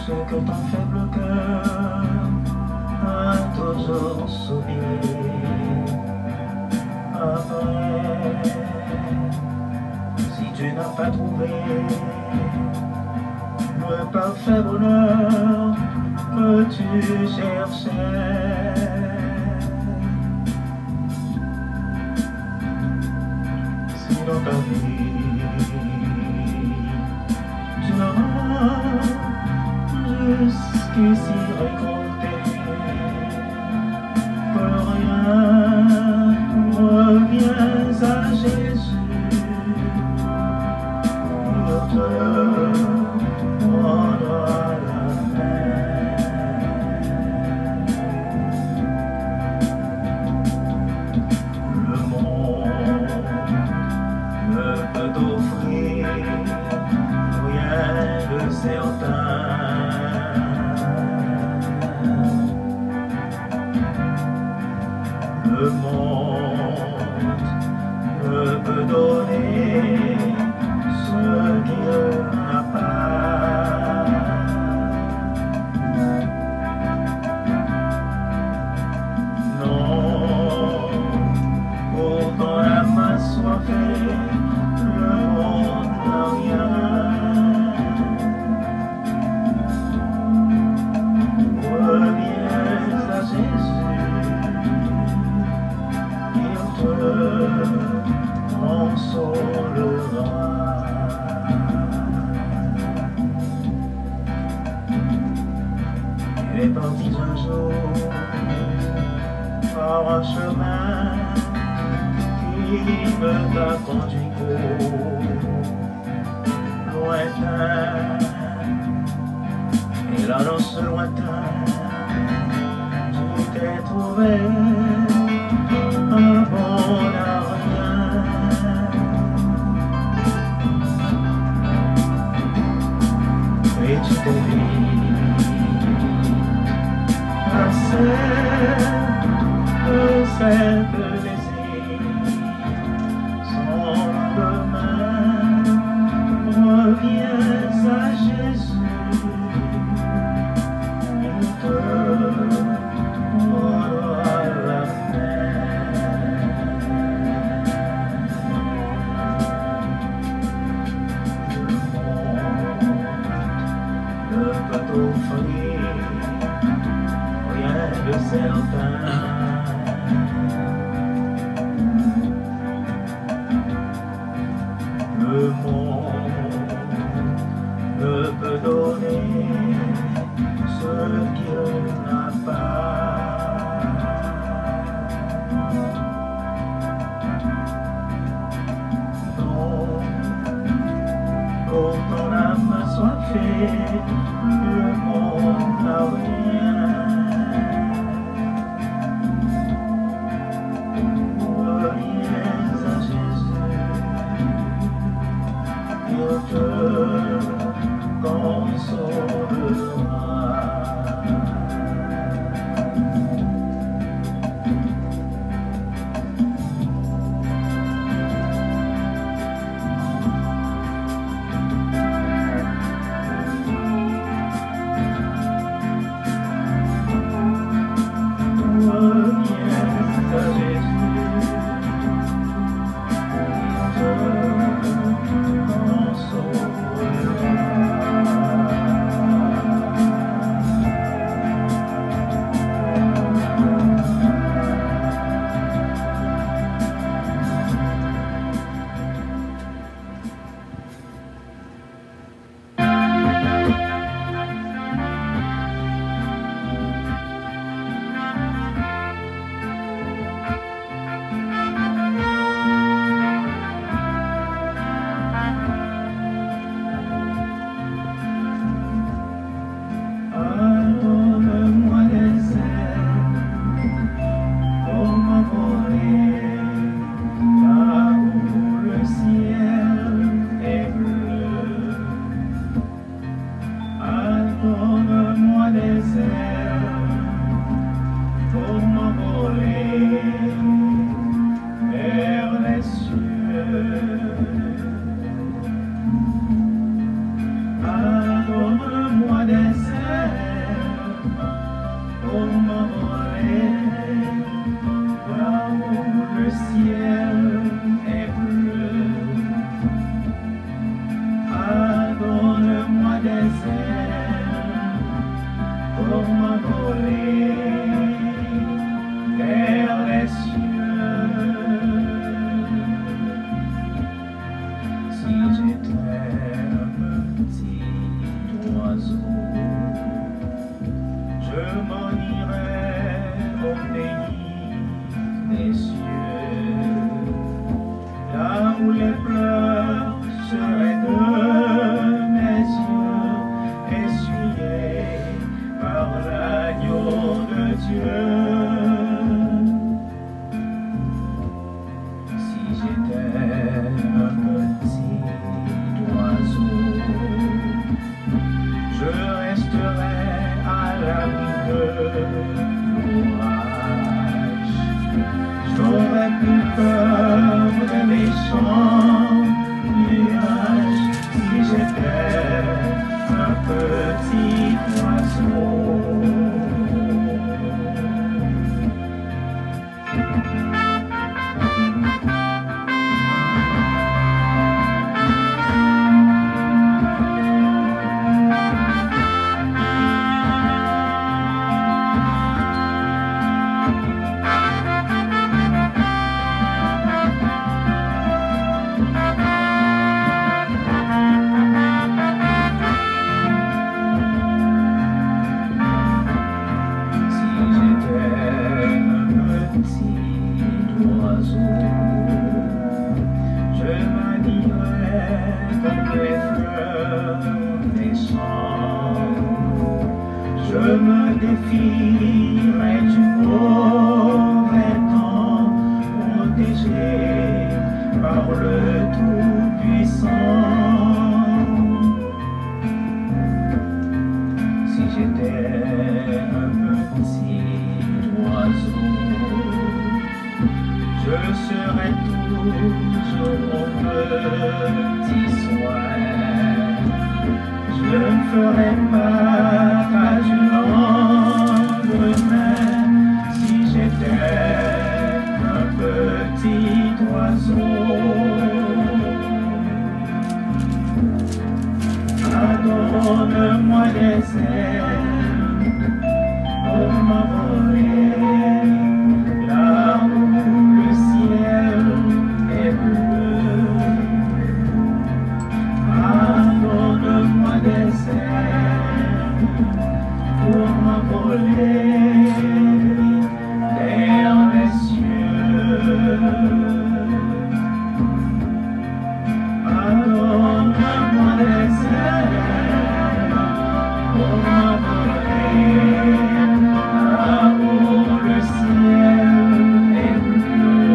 ce que ton faible cœur a toujours souillé. Après, si tu n'as pas trouvé le parfait bonheur que tu cherchais, si dans ta vie tu n'auras jusqu'ici récolté que rien, reviens à Jésus, il te rendra la paix. Le monde ne peut t'offrir rien de certain. Le monde ne peut donner ce qu'il n'a pas. Non, pourtant la main soifée, le monde n'a rien. Reviens à Jésus, il te consolera. Il est parti un jour par un chemin qui ne t'a conduit qu'au lointain. Et là dans ce lointain, tu t'es trouvé un bon à rien. Et tu t'es dit assez de simple plaisir sans lendemain. Reviens à Jésus, il te rendra la paix. Le monde ne peut t'offrir rien de certain. Le monde ne peut donner ce qu'il n'a pas. Non, pourtant l'âme assoiffée, le monde n'a rien. Reviens à Jésus, il te consolera. l'orage. J'aurais plus peur des méchants nuages si j'étais un petit oiseau. Je me défierai du mauvais temps, protégé par le Tout-Puissant. Si j'étais un petit oiseau, je serais toujours mon petit soin. Je ne ferai pas tâche du lendemain si j'étais un petit oiseau. Donne-moi des ailes pour m'envoler là où le ciel est bleu. Donne-moi des ailes pour m'envoler vers les cieux. Donne-moi des ailes pour m'envoler là où le ciel est bleu.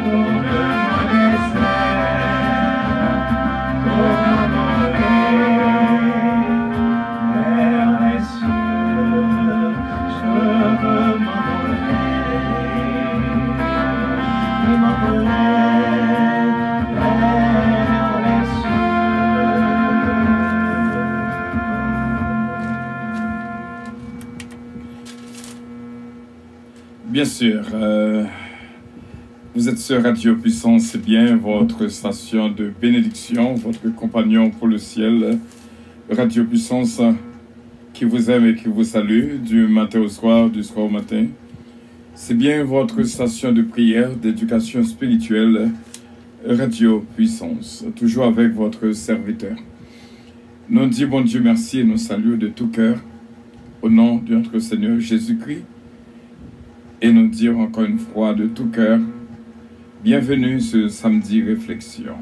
Donne-moi des ailes pour m'envoler vers les cieux. Je veux m'envoler vers les cieux. Bien sûr, vous êtes sur Radio Puissance, c'est bien votre station de bénédiction, votre compagnon pour le ciel. Radio Puissance qui vous aime et qui vous salue du matin au soir, du soir au matin. C'est bien votre station de prière, d'éducation spirituelle, Radio Puissance, toujours avec votre serviteur. Nous disons bon Dieu merci et nous saluons de tout cœur au nom de notre Seigneur Jésus-Christ. Et nous dire encore une fois de tout cœur, bienvenue ce samedi réflexion.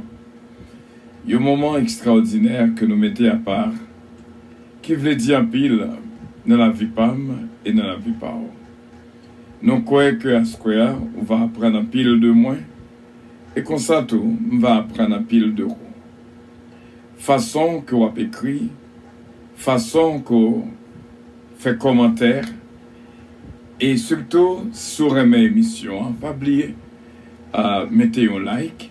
Il y a un moment extraordinaire que nous mettons à part, qui voulait dire en pile dans la vie PAM et dans la vie PAO. Nous croyons qu'à ce qu'on on va apprendre un pile de moins, et comme ça tout, on va apprendre un pile de roues. Façon qu'on a écrit, façon qu'on fait commentaire, et surtout, sur mes émissions, pas oublier à mettre un like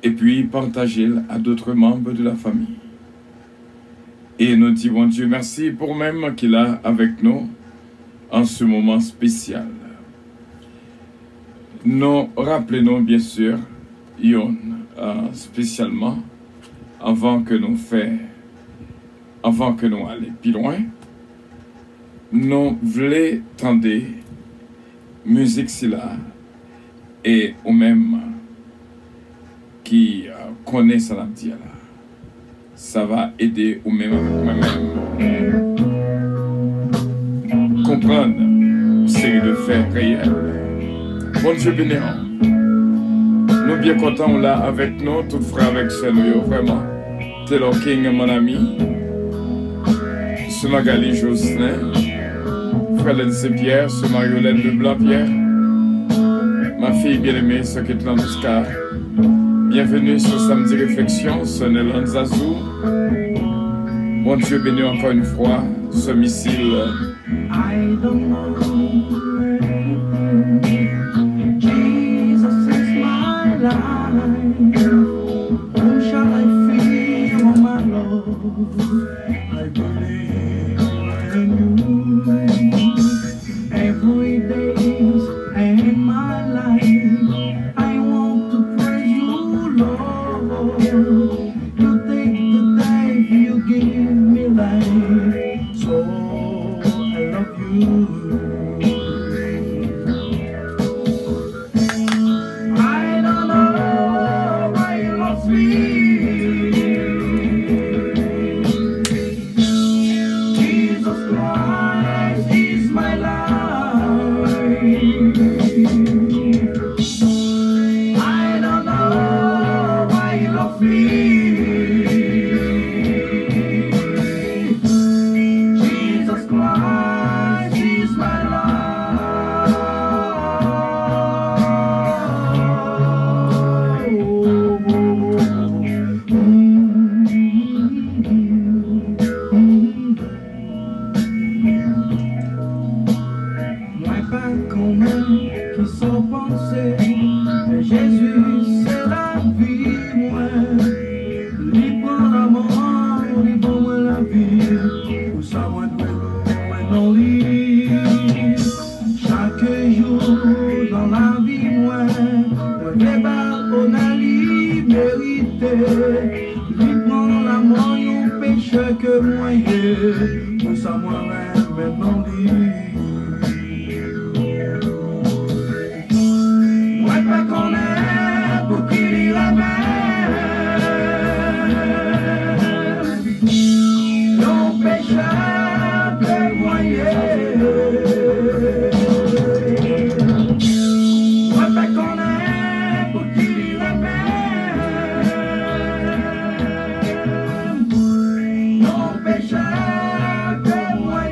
et puis partager à d'autres membres de la famille. Et nous disons Dieu merci pour même qu'il a avec nous en ce moment spécial. Nous rappelons bien sûr, Yon, spécialement, avant que nous allions plus loin, nous voulons tendre musique si là et ou même qui connaît ça là, ça va aider ou même avec moi-même comprendre une série de faits réels. Bon Dieu béni, nous bien contents là avec nous, tout frère avec sœur, vraiment. Taylor King, mon ami, Magali Jocelyn, frère Lindsay Pierre, ce Mariolène de Blanc-Pierre, ma fille bien-aimée, ce qui est dans Oscar. Bienvenue sur Samedi Réflexion, ce Nélan Zazou. Bon Dieu béni encore une fois, ce missile. I don't know anything. Jesus is my life. Whom shall I fear, oh my Lord? I believe in you. Every day in my life, I want to praise you, Lord. You take the day, you give me life. So I love you. I don't know why you love me. Jesus Christ is my life. I don't know why you love me. Jesus Christ is my Moi pas commun qui sont pensés, mais Jésus c'est la vie, moi. Lui prend la mort, lui prend moi la vie. Pour ça moi dois non lui. Chaque jour dans la vie, moi débat on a lui mérité. Lui prend la mort, non péché que moi y pour ça moi maintenant lui. Moi pas qu'on est pour qu'il y ramène. Non péché que moi y moi pas qu'on est pour qu'il y ramène. Non péché que moi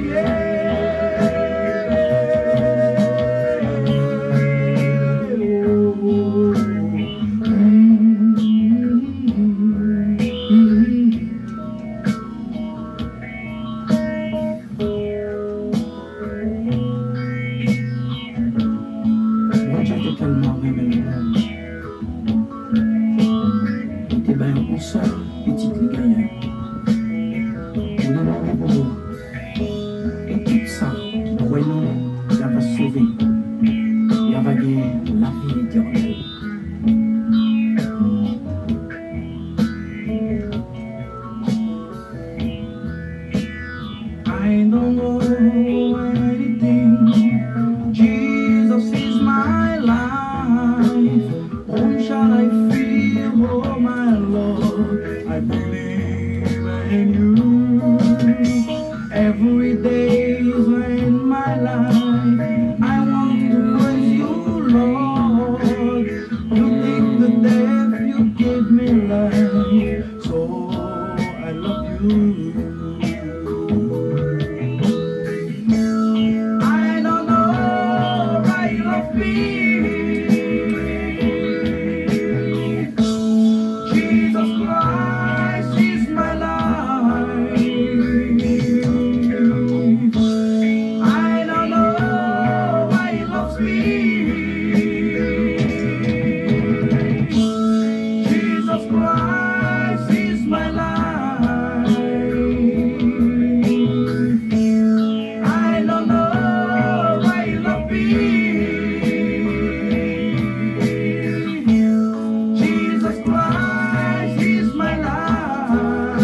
Mon Dieu était tellement même le monde. Il était bien on sort, petit les gagnants. On a mort pour nous. Et tout ça, qui croit en nous, il va sauver. Il va gagner la vie éternelle. I don't know anything. Jesus is my life. Whom shall I fear, oh my Lord? I believe in you. Every day in my life, I want to praise you, Lord. You take the death, you give me life. So I love you. I don't know why you love me. Jesus Christ is my life. I don't know why he loves me. Jesus Christ is my life. I don't know why you love me. Jesus Christ is my life.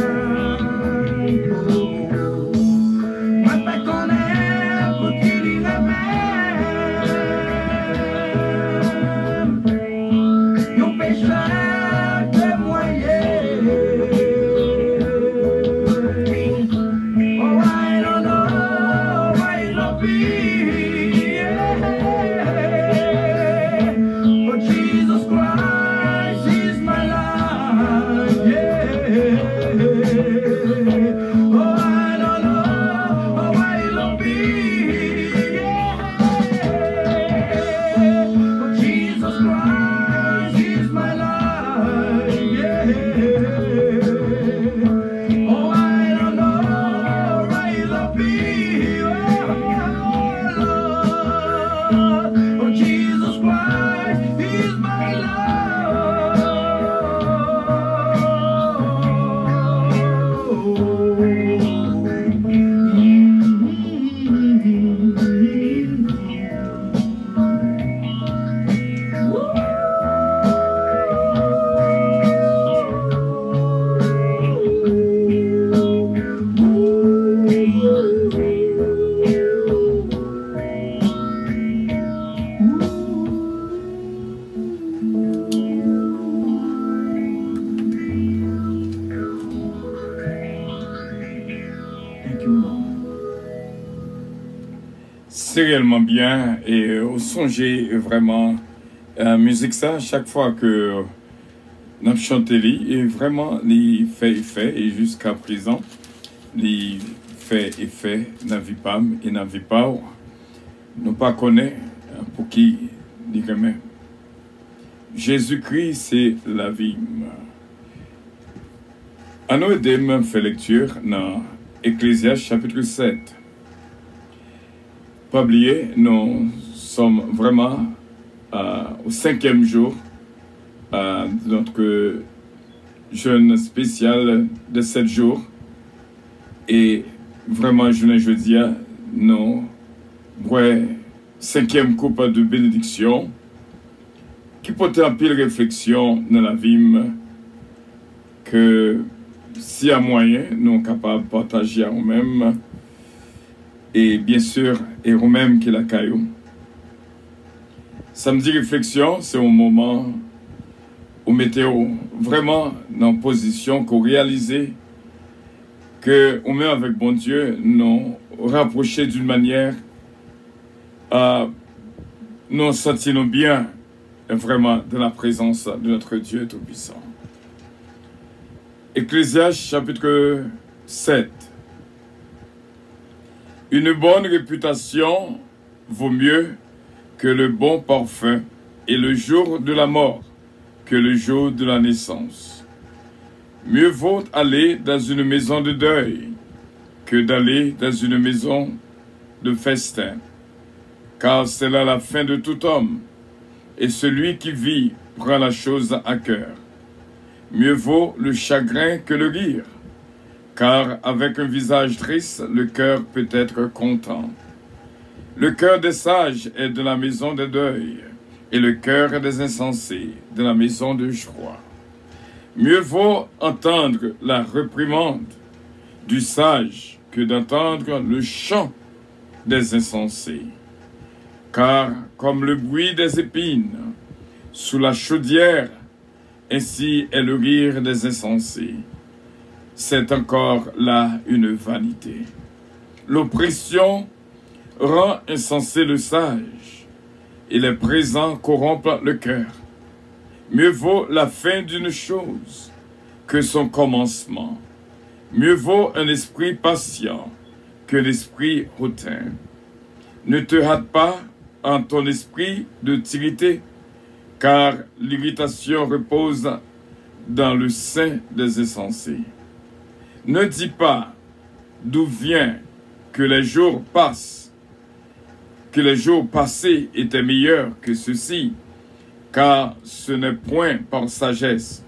Moi pas qu'on est pour qu'il y ramène. Yon péché que moi oh, I don't know why you love me. But Jesus Christ is my life. Oh, I don't know why you love me. But Jesus Christ is my life. Oh, I don't know why you love me. C'est réellement bien et songez vraiment la musique ça chaque fois que nous chantons et vraiment les fait effet et jusqu'à présent les fait effet n'a vu pas et n'a vu pas nous pas connaît pour qui dit même Jésus-Christ c'est la vie. À nous aider fait lecture dans Ecclésiaste chapitre 7. Pas oublier, nous sommes vraiment au 5e jour de notre jeûne spécial de 7 jours. Et vraiment, jeudi, nous boivons 5e coupe de bénédiction qui porte en pile réflexion dans la vie que si à moyen, nous sommes capables de partager à nous-mêmes. Et bien sûr, et nous-mêmes qui la caillou. Samedi réflexion, c'est un moment où météo vraiment dans position qu'on réalise que on met avec bon Dieu nous rapprocher d'une manière à nous sentir bien vraiment de la présence de notre Dieu Tout-Puissant. Ecclésiaste chapitre 7. Une bonne réputation vaut mieux que le bon parfum et le jour de la mort que le jour de la naissance. Mieux vaut aller dans une maison de deuil que d'aller dans une maison de festin, car c'est là la fin de tout homme, et celui qui vit prend la chose à cœur. Mieux vaut le chagrin que le rire, car avec un visage triste, le cœur peut être content. Le cœur des sages est de la maison de deuil, et le cœur des insensés de la maison de joie. Mieux vaut entendre la réprimande du sage que d'entendre le chant des insensés. Car comme le bruit des épines sous la chaudière, ainsi est le rire des insensés. C'est encore là une vanité. L'oppression rend insensé le sage, et les présents corrompent le cœur. Mieux vaut la fin d'une chose que son commencement. Mieux vaut un esprit patient que l'esprit hautain. Ne te hâte pas en ton esprit de t'irriter, car l'irritation repose dans le sein des insensés. Ne dis pas d'où vient que les jours passent, que les jours passés étaient meilleurs que ceux-ci, car ce n'est point par sagesse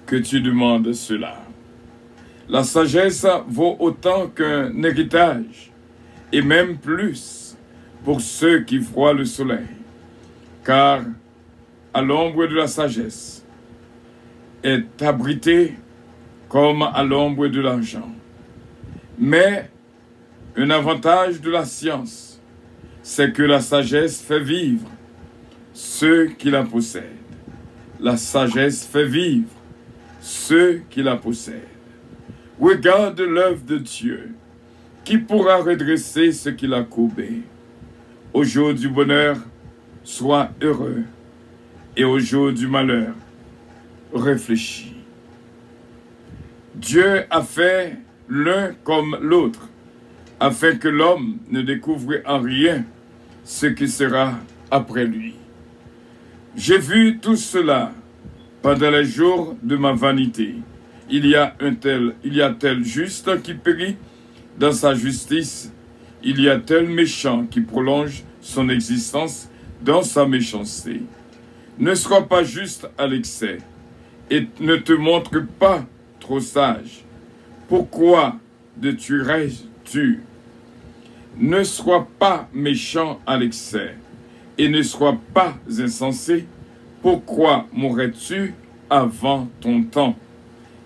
que tu demandes cela. La sagesse vaut autant qu'un héritage, et même plus pour ceux qui froient le soleil, car à l'ombre de la sagesse est abrité comme à l'ombre de l'argent. Mais un avantage de la science, c'est que la sagesse fait vivre ceux qui la possèdent. La sagesse fait vivre ceux qui la possèdent. Regarde l'œuvre de Dieu, qui pourra redresser ce qu'il a courbé. Au jour du bonheur, sois heureux, et au jour du malheur, réfléchis. Dieu a fait l'un comme l'autre, afin que l'homme ne découvre en rien ce qui sera après lui. J'ai vu tout cela pendant les jours de ma vanité. Il y a tel juste qui périt dans sa justice, il y a tel méchant qui prolonge son existence dans sa méchanceté. Ne sois pas juste à l'excès, et ne te montre pas trop sage. Pourquoi détruirais-tu? Ne sois pas méchant à l'excès, et ne sois pas insensé. Pourquoi mourrais-tu avant ton temps?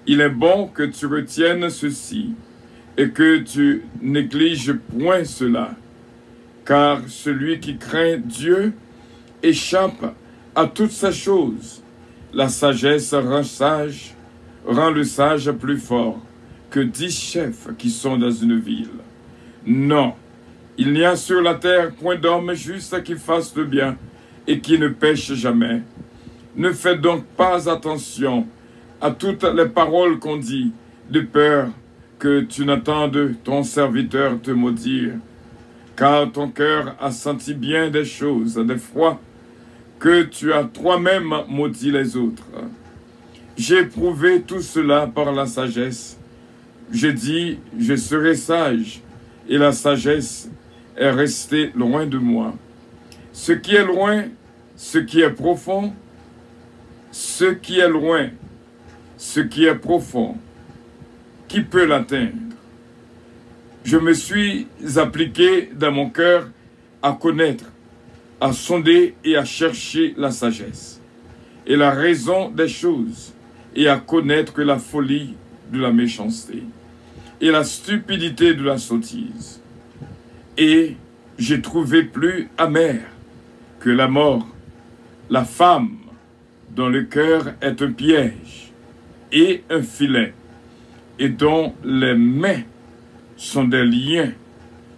Il est bon que tu retiennes ceci, et que tu négliges point cela, car celui qui craint Dieu échappe à toutes ces choses. La sagesse rend le sage plus fort que 10 chefs qui sont dans une ville. Non, il n'y a sur la terre point d'homme juste qui fasse le bien et qui ne pêche jamais. Ne fais donc pas attention à toutes les paroles qu'on dit, de peur que tu n'attendes ton serviteur te maudire. Car ton cœur a senti bien des choses, des fois, que tu as toi-même maudit les autres. J'ai prouvé tout cela par la sagesse. Je dis, je serai sage, et la sagesse est restée loin de moi. Ce qui est loin, ce qui est profond, ce qui est loin, ce qui est profond, qui peut l'atteindre? Je me suis appliqué dans mon cœur à connaître, à sonder et à chercher la sagesse et la raison des choses, et à connaître la folie de la méchanceté et la stupidité de la sottise. Et j'ai trouvé plus amer que la mort la femme dont le cœur est un piège et un filet, et dont les mains sont des liens.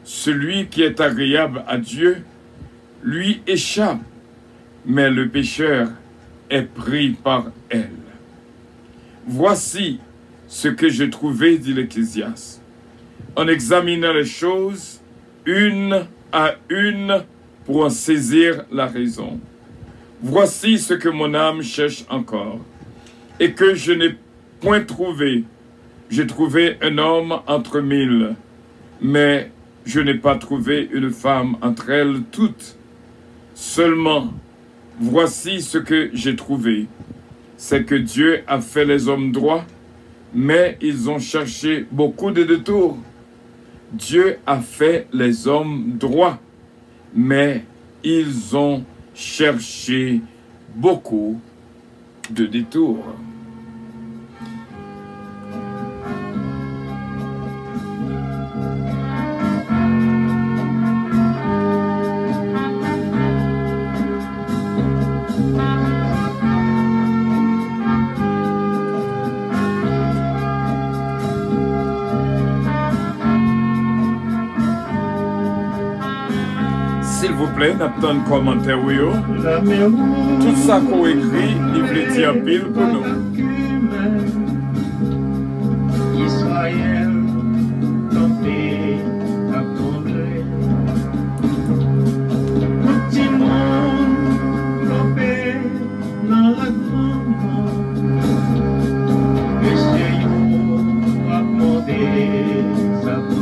Celui qui est agréable à Dieu lui échappe, mais le pécheur est pris par elle. Voici ce que j'ai trouvé, dit l'Ecclésiaste, en examinant les choses une à une pour en saisir la raison. Voici ce que mon âme cherche encore, et que je n'ai point trouvé. J'ai trouvé un homme entre mille, mais je n'ai pas trouvé une femme entre elles toutes. Seulement, voici ce que j'ai trouvé, c'est que Dieu a fait les hommes droits, mais ils ont cherché beaucoup de détours. Dieu a fait les hommes droits, mais ils ont cherché beaucoup de détours. S'il vous plaît, n'attendez un commentaire. Tout ça qu'on écrit, il veut dire pile pour nous. Israël, tenté à tomber. Petit monde, campé dans la grande. Essayons à demander sa bouteille.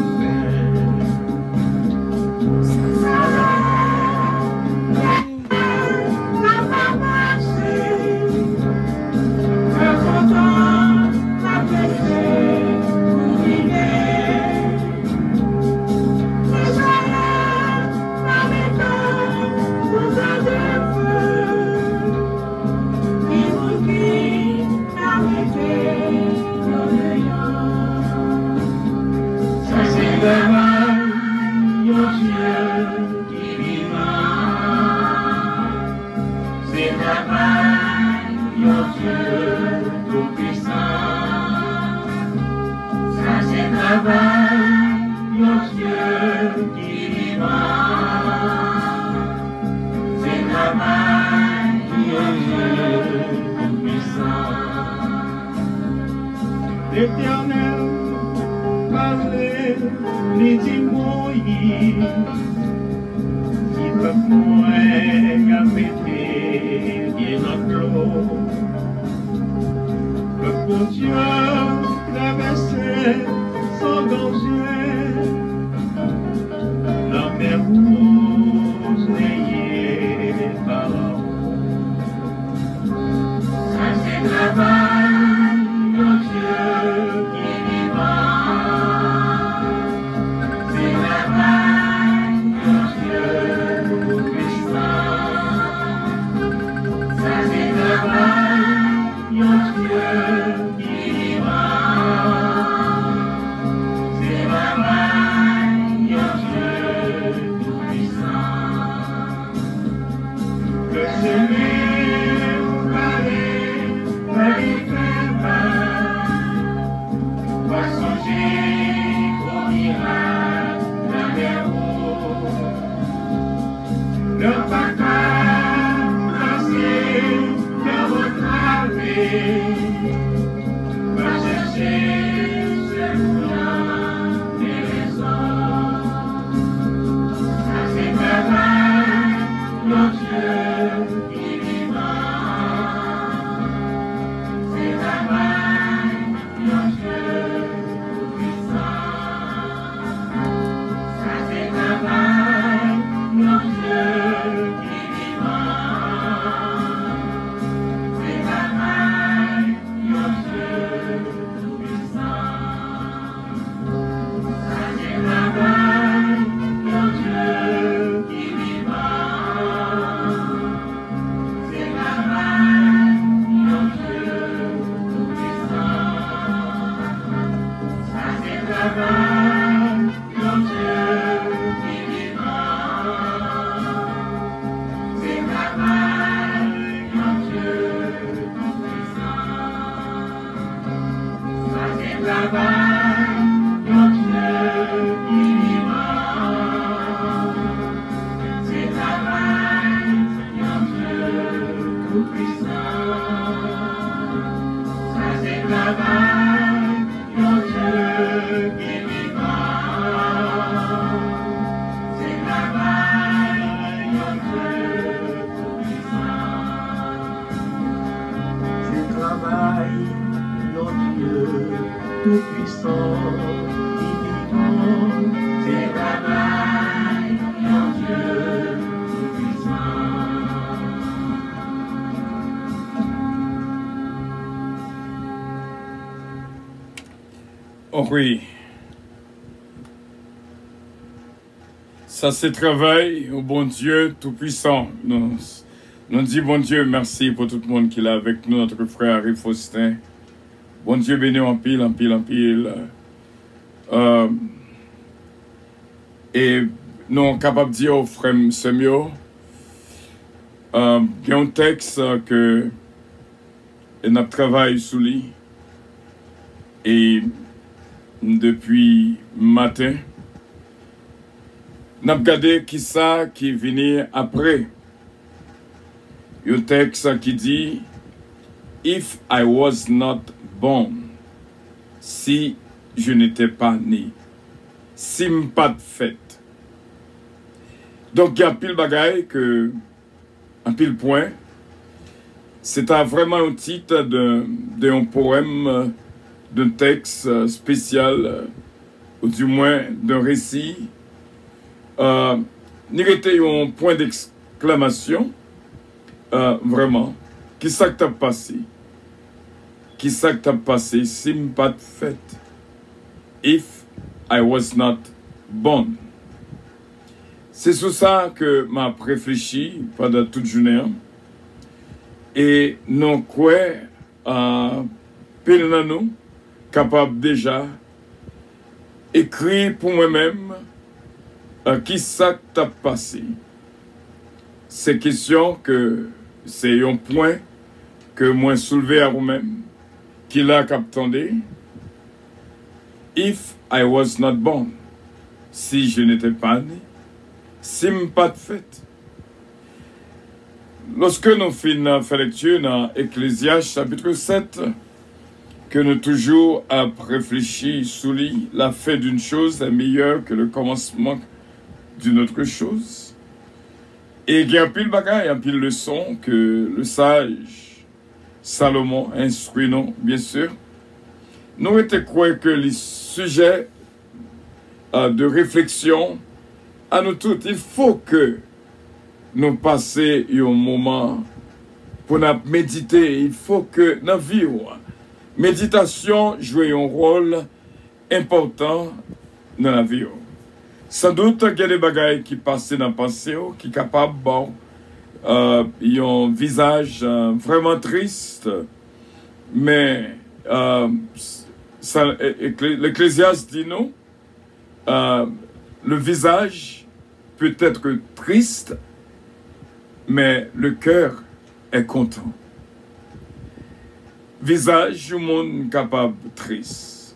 L'Éternel parlait, les dit Moïse, qui peut point à mettre bien dans l'eau. Le bon Dieu traversait sans danger, la mer rouge n'ayait pas là-haut. Ça c'est travail. Oh oui. Ça c'est travail au bon Dieu Tout-Puissant. Nous disons bon Dieu merci pour tout le monde qui est là avec nous, notre frère Harry Faustin. Bon Dieu béni en pile, en pile, en pile. Et nous sommes capables de dire aux frères Semio, il y a un texte que nous travaillons sur lui. Et depuis matin, nous avons regardé qui ça qui vient après. Il y a un texte qui dit If I was not born, si je n'étais pas né, si je n'étais pas fait. Donc il y a pile bagaille que, un pile point, c'était vraiment un titre d'un poème, d'un texte spécial, ou du moins d'un récit. Il était un point d'exclamation, vraiment. Qui ça que t'as passé? Qui ça que t'as passé? Si je pas fait. If I was not born. C'est sur ça que m'a réfléchi pendant toute journée. Et non quoi, pile dans nous, capable déjà écrire pour moi-même qui ça que t'as passé. C'est question que c'est un point que moi soulevé à vous-même, qui l'a capté. If I was not born, si je n'étais pas né, si je n'étais pas fait. Lorsque nous finissons faire lecture dans Ecclésiaste chapitre 7, que nous toujours à réfléchir sur lui, la fin d'une chose est meilleure que le commencement d'une autre chose. Et il y a un pile bagaille, un pile leçon que le sage Salomon instruit nous, bien sûr. Nous étions quoi que les sujets de réflexion à nous tous, il faut que nous passions un moment pour nous méditer. Il faut que nous vivions. Méditation joue un rôle important dans la vie. Sans doute, il y a des bagailles qui passent dans la pensée, qui sont capables, bon, ils ont un visage vraiment triste, mais l'Ecclésiaste dit nous, le visage peut être triste, mais le cœur est content. Visage du monde capable triste.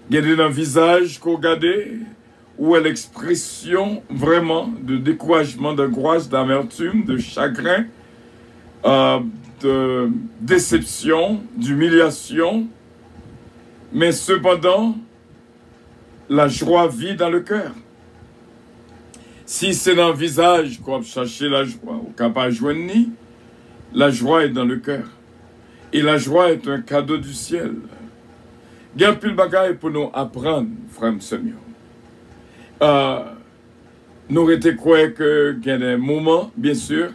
Il y a un visage qu'on regarde où est l'expression vraiment de découragement, d'angoisse, d'amertume, de chagrin, de déception, d'humiliation. Mais cependant, la joie vit dans le cœur. Si c'est dans le visage qu'on va chercher la joie, ou qu'on va joindre, la joie est dans le cœur. Et la joie est un cadeau du ciel. Il y a un peu de bagaille pour nous apprendre, frère Semio. Nous étions quoi que il y a des moments, bien sûr,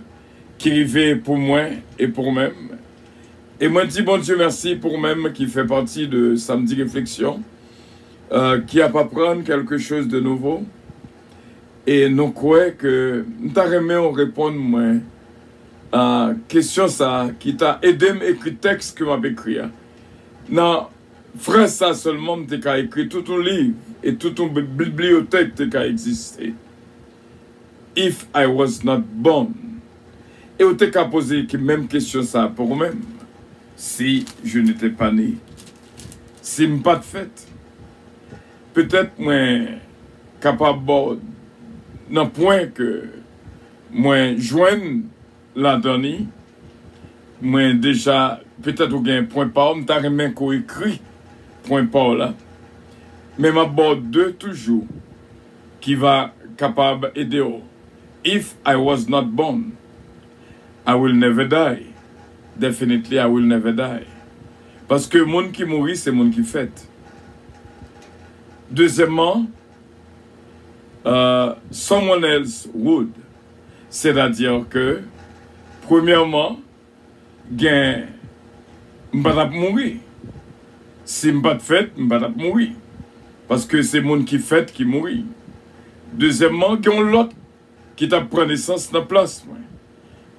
qui arrivaient pour moi et pour moi-même. Et moi, je dis bon Dieu merci pour moi-même qui fait partie de Samedi Réflexion, qui a pas prendre quelque chose de nouveau. Et nous croyons que nous avons répondre moi à question ça qui t'a aidé à écrire le texte que m'a écrit. Dans frère ça seulement t'es qu'à écrire tout ton livre et toute ton bibliothèque t'es qu'à exister. If I was not born. Et on t'es qu'à poser la même question ça pour moi-même. Si je n'étais pas né. Si je n'ai pas de fête. Peut-être moi capable d'un point que moi joigne la dernière. Moi déjà peut-être au gain point par on t'a remis qu'on écrit point par là. Mais ma bord deux toujours qui va capable aider. If I was not born, I will never die. Definitely I will never die. Parce que le monde qui mourit, c'est le monde qui fait. Deuxièmement, someone else would. C'est-à-dire que, premièrement, je ne vais pas mourir. Si je ne vais pas fait, je ne vais pas mourir. Parce que c'est le monde qui fait qui mourit. Deuxièmement, il y a l'autre qui t'a pris naissance dans la place.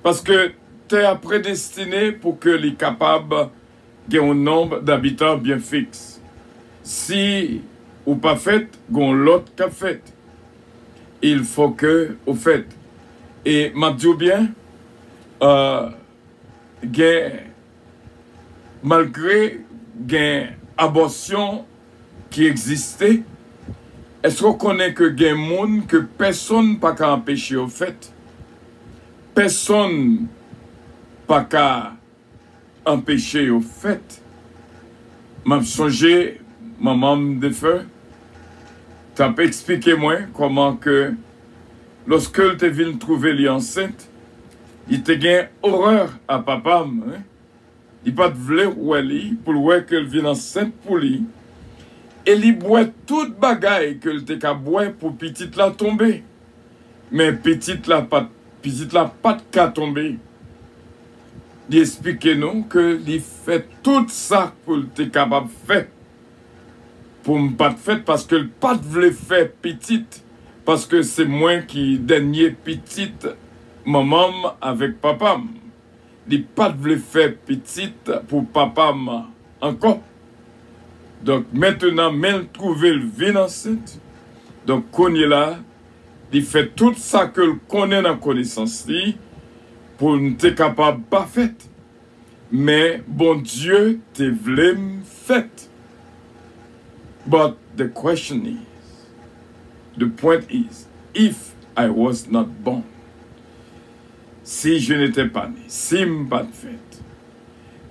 Parce que tu es prédestiné pour que les capables aient un nombre d'habitants bien fixe. Si ou pas fait, gon l'autre qu'a fait. Il faut que au fait. Et m'a dit bien, malgré gain abortion qui existait, est-ce qu'on connaît que gain monde que personne pas qu'à empêcher au fait? Personne pas qu'à empêcher au fait. M'a songé maman de feu. T'as pas expliqué moi comment que lorsque tu es venu trouver lui enceinte, il te gain horreur à papa. Hein? Il pas de vle ou elle pour le voir qu'elle vient enceinte pour lui. Et il boit toute bagaille que le te ka boire pour petite la tomber. Mais petite la pas de cas tomber. Il explique nous que il fait tout ça pour le te capable de faire. Pour ne pas faire parce que le pas de faire petite. Parce que c'est moi qui dernier petite maman avec papa. Il pas de faire petite pour papa encore. Donc maintenant, même trouver le vin enceinte. Donc qu'on est là, il fait tout ça que le connaît dans la connaissance pour ne être capable de pas faire. Mais bon Dieu te voulait fait. But the question is, the point is, if I was not born, si je n'étais pas né, si je n'ai pas fait,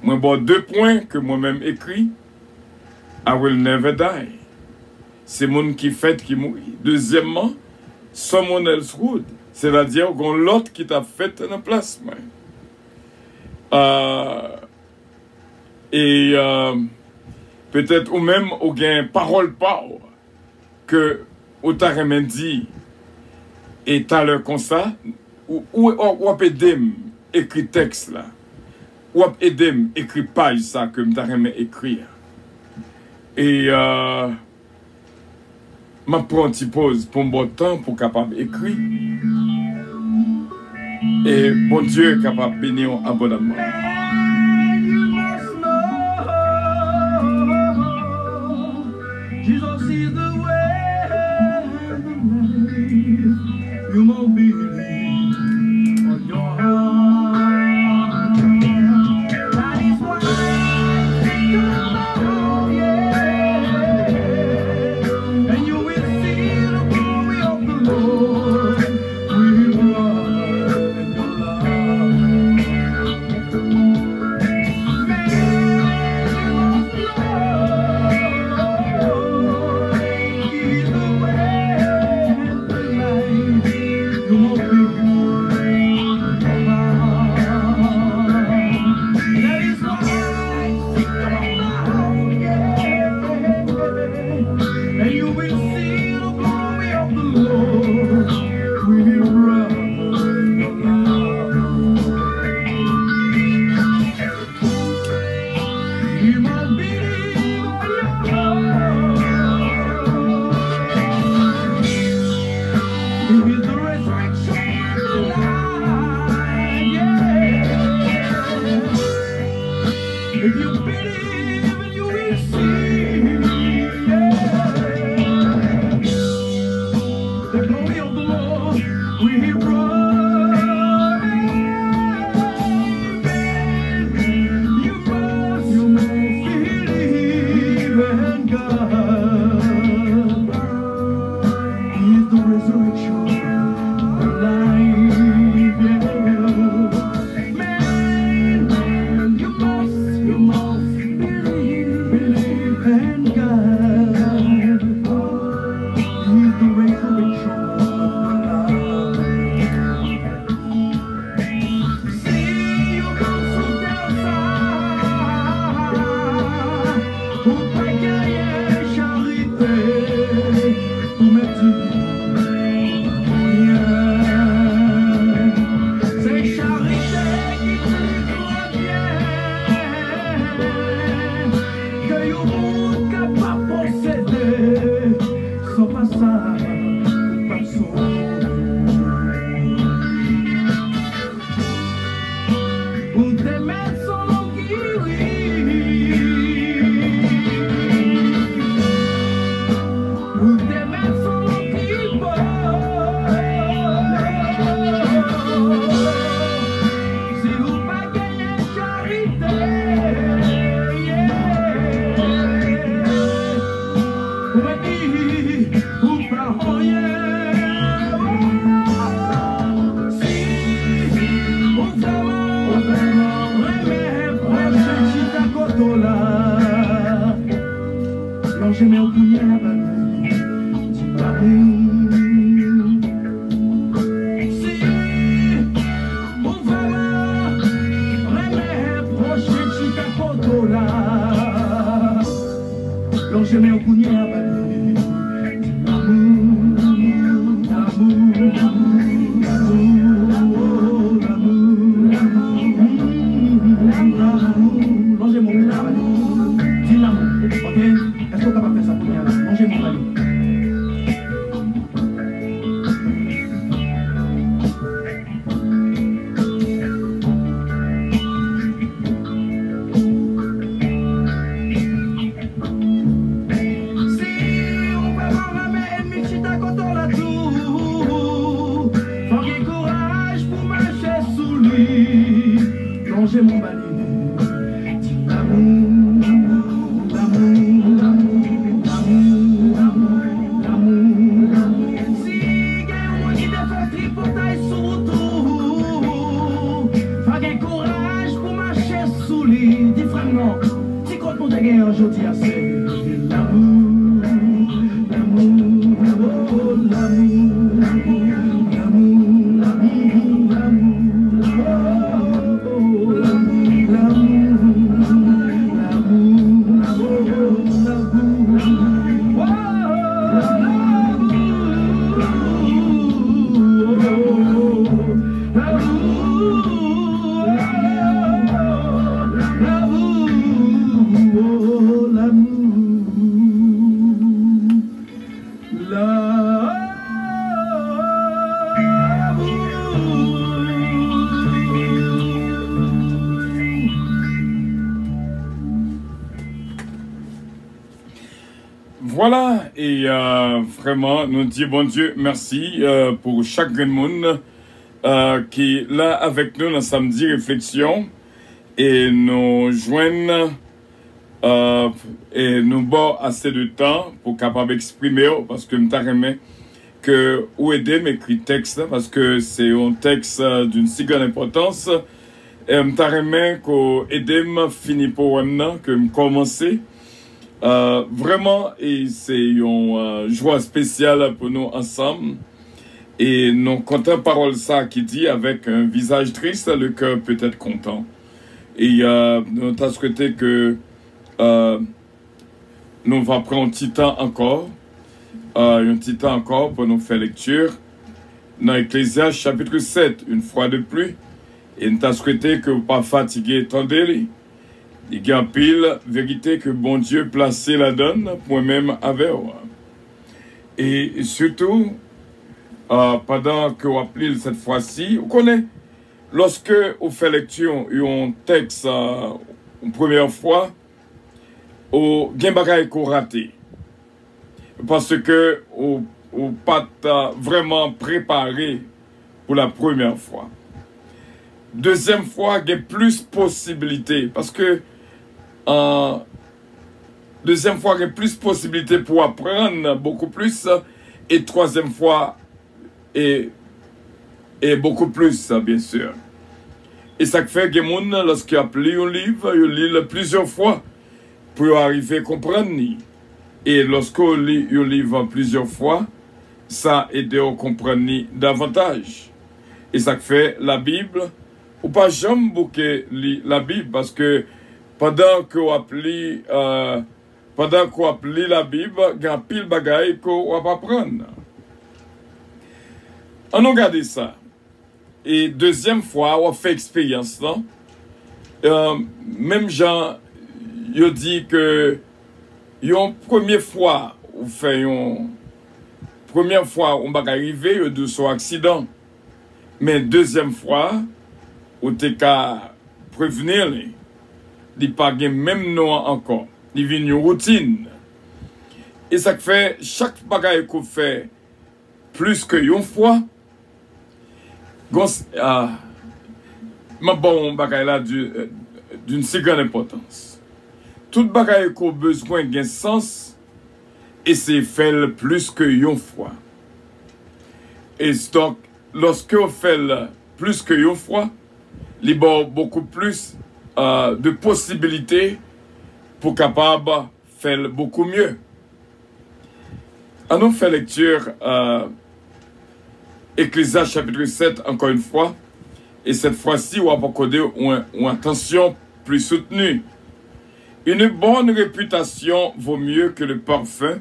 moi bon deux points que moi-même écrit, I will never die. C'est mon qui fait qui mourit. Deuxièmement, someone else would. C'est-à-dire qu'on l'autre qui t'a fait en place. Peut-être ou même au gain parole que ou t'a remis dit et t'as le comme ça ou aider écrit texte là ou aider écrit page ça que m't'a remis écrire. Et ma prends une petite pause pour un bon temps pour capable écrire. Et bon Dieu est capable de bénir abondamment. Jesus is the way and the life. You must believe on your heart. That is why you know, yeah. And you will see the glory of the Lord. With blood and your love. Man, you must love. Voilà, et vraiment, nous disons bon Dieu, merci pour chaque monde qui est là avec nous dans samedi réflexion et nous joignent et nous bon assez de temps pour capable exprimer parce que nous t'arrêtons que ou aider m'écrit texte parce que c'est un texte d'une si grande importance et nous t'arrêtons que aider m'a fini pour maintenant que me commencer. Vraiment, et c'est une joie spéciale pour nous ensemble. Et nous comptons parole ça qui dit avec un visage triste, le cœur peut être content. Et nous avons souhaité que nous va prendre un petit temps encore, pour nous faire lecture dans Ecclésiaste chapitre 7, une fois de plus. Et nous avons souhaité que vous ne pas fatiguer, attendez-les. Il y a pile vérité que bon Dieu placé la donne pour moi-même avec vous. Et surtout, pendant que vous appelez cette fois-ci, vous connaissez, lorsque vous faites lecture un texte une première fois, vous avez des bagages qu'on raté. Parce que vous n'êtes pas vraiment préparé pour la première fois. Deuxième fois, il y a plus de possibilités. Parce que deuxième fois, il y a plus de possibilités pour apprendre beaucoup plus. Et troisième fois, et beaucoup plus, bien sûr. Et ça fait que les gens, lorsqu'ils appellent un livre, ils lisent plusieurs fois pour arriver à comprendre. Et lorsqu'on lit un livre plusieurs fois, ça aide à comprendre davantage. Et ça fait la Bible, ou pas jamais bouquer la Bible, parce que pendant qu'on appelle la Bible, il y a pile de bagailles qu'on va apprendre. On a regardé ça. Et deuxième fois, on a fait expérience. Même gens, ils dit que une première fois, on fait une première fois, on va arriver, on a son accident. Mais deuxième fois, on te qu'à prévenir, il n'y a pas même nom encore. Il vient une routine. Et ça fait, chaque bagaille qu'on fait plus qu'une fois, ma bon bagaille là d'une si grande importance. Tout bagaille qu'on a besoin d'un sens, et c'est fait plus qu'une fois. Et donc, lorsque on fait plus qu'une fois, il y a beaucoup plus de possibilités pour capable faire beaucoup mieux. On nous fait lecture Ecclésiaste chapitre 7 encore une fois. Et cette fois-ci, on va accorder une attention plus soutenue. Une bonne réputation vaut mieux que le parfum.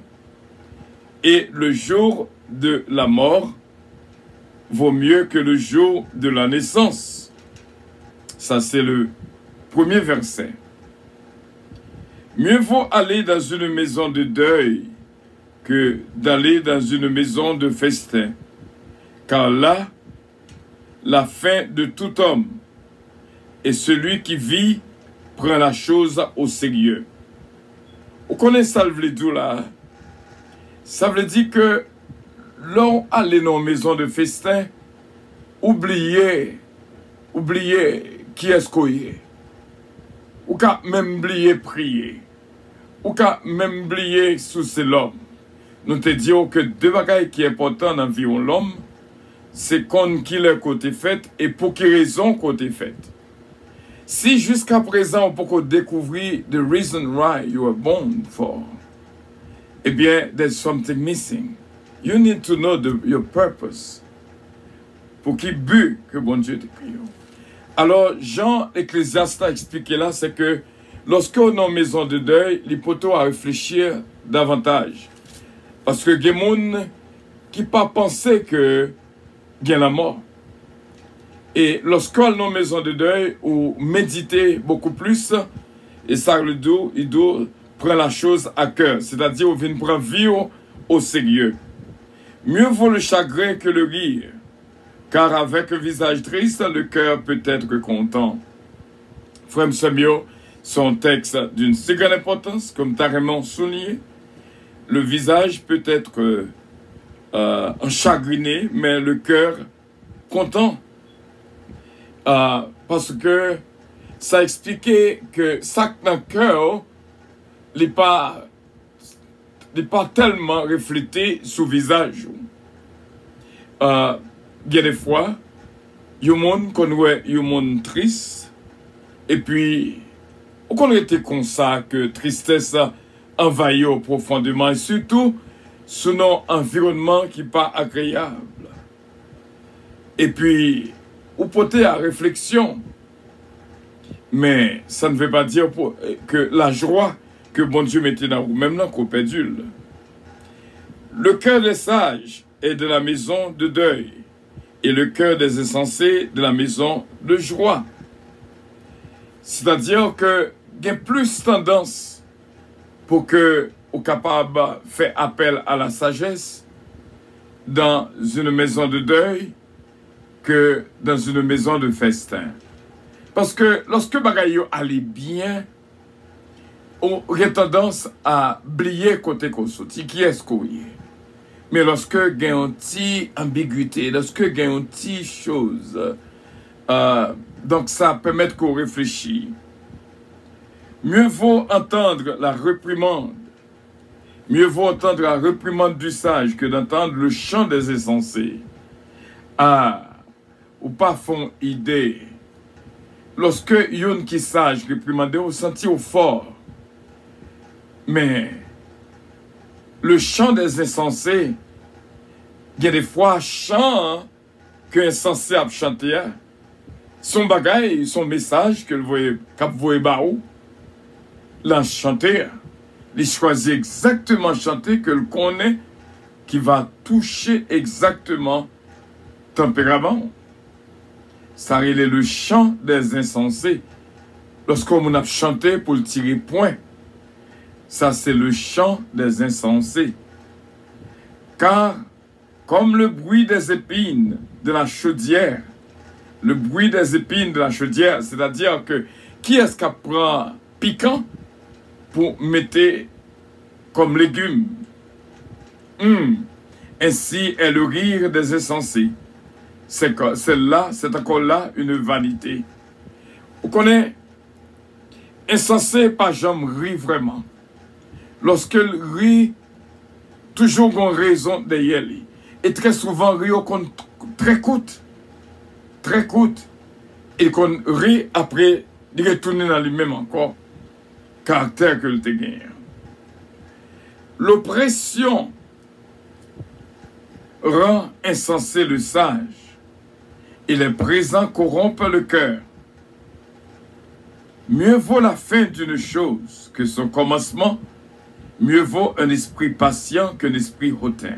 Et le jour de la mort vaut mieux que le jour de la naissance. Ça, c'est le premier verset. Mieux vaut aller dans une maison de deuil que d'aller dans une maison de festin. Car là, la fin de tout homme, et celui qui vit prend la chose au sérieux. Vous connaissez ça, le veut dire là? Ça veut dire que l'on allait dans une maison de festin, oubliez qui est-ce qu'on est. Ou qu'à même oublier prier. Ou qu'à même oublier sous c'est l'homme. Nous te disons que deux bagailles qui sont importantes dans la vie de l'homme, c'est qu'on qui est côté fait et pour quelle raison côté fait. Si jusqu'à présent on peut découvrir the reason why you were born for, eh bien, there's something missing. You need to know your purpose. Pour qui but que bon Dieu te créé. Alors, Jean Ecclésiaste a expliqué là, c'est que lorsqu'on est en maison de deuil, l'hypothèse à réfléchir davantage. Parce que il y a des gens qui ne pas penser que il y a la mort. Et lorsqu'on est en maison de deuil, ou méditer beaucoup plus, et ça le doit, il doit prendre la chose à cœur. C'est-à-dire, on vient prendre vie au sérieux. Mieux vaut le chagrin que le rire. Car avec un visage triste, le cœur peut être content. Frère Samuel, son texte d'une si grande importance, comme tu as vraiment souligné, le visage peut être enchagriné, mais le cœur content. Parce que ça expliquait que ça dans le cœur n'est pas tellement reflété sur le visage. Il y a des fois, il y a des gens qui sont tristes, et puis, on était comme ça, que tristesse envahit profondément, et surtout, sous un environnement qui n'est pas agréable. Et puis, vous portez à réflexion. Mais ça ne veut pas dire que la joie que bon Dieu mettait dans vous, même dans qu'on pédule. Le cœur des sages est de la maison de deuil, et le cœur des insensés de la maison de joie. C'est-à-dire que il y a plus tendance pour que vous capable de faire appel à la sagesse dans une maison de deuil que dans une maison de festin. Parce que lorsque bagaille allait bien, on a tendance à oublier côté qu'on sorti, qui est-ce qu'on est. Mais lorsque il y a une petite ambiguïté, lorsque il y a une petite chose, donc ça permet qu'on réfléchisse. Mieux vaut entendre la réprimande. Mieux vaut entendre la réprimande du sage que d'entendre le chant des insensés. Ou pas font idée. Lorsque yon qui sage réprimande, on sentit au fort. Mais le chant des insensés, il y a des fois chant qu'un insensé a chanté. Son bagaille, son message que vous voyez baou, l'a chanté. Il choisit exactement chanter que le connaît qui va toucher exactement tempérament. Ça est le chant des insensés. Lorsqu'on a chanté pour le tirer point, ça c'est le chant des insensés. Car, comme le bruit des épines de la chaudière, le bruit des épines de la chaudière, c'est-à-dire que qui est-ce qui prend piquant pour mettre comme légumes? Ainsi est le rire des insensés. C'est encore là une vanité. Vous connaissez, insensé, pas jamais rit vraiment. Lorsqu'il rit, toujours une raison derrière lui. Et très souvent, rit très coûte. Très coûte. Et qu'on rit après, il retourne dans lui-même encore. Caractère que le te gagne. L'oppression rend insensé le sage, et les présents corrompent le cœur. Mieux vaut la fin d'une chose que son commencement, mieux vaut un esprit patient qu'un esprit hautain.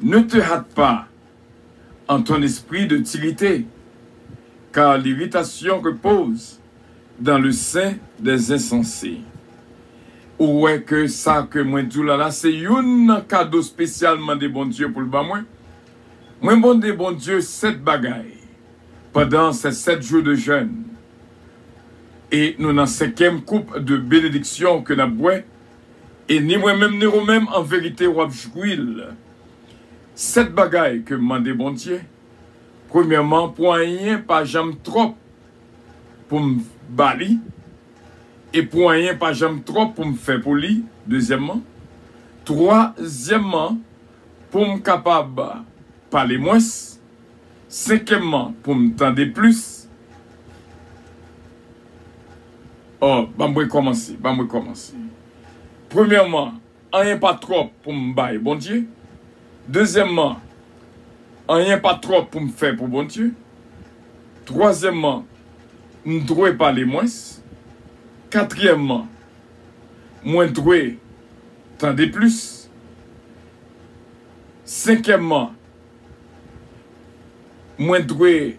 Ne te hâte pas en ton esprit de t'irriter, car l'irritation repose dans le sein des insensés. Ou est que ça que moi dis là, c'est un cadeau spécialement de bon Dieu pour le bas moi. Moi bon de bon Dieu 7 bagailles pendant ces 7 jours de jeûne. Et nous dans 5e coupe de bénédiction que nous avons. Et ni moi-même ni vous-même en vérité ou jouil. 7 bagailles que m'en de bon Dieu. Premièrement, pour rien pas jamais trop pour me bali. Et pour rien pas jamais trop pour me faire poli. Deuxièmement. Troisièmement, pour me capable parler moins. Cinquièmement, pour me tendre plus. Oh, je vais commencer. Premièrement, rien pas trop pour me bailler, bon Dieu. Deuxièmement, rien pas trop pour me faire pour bon Dieu. Troisièmement, je ne dois pas les moins. Quatrièmement, moi je dois tendre plus. Cinquièmement, moi je dois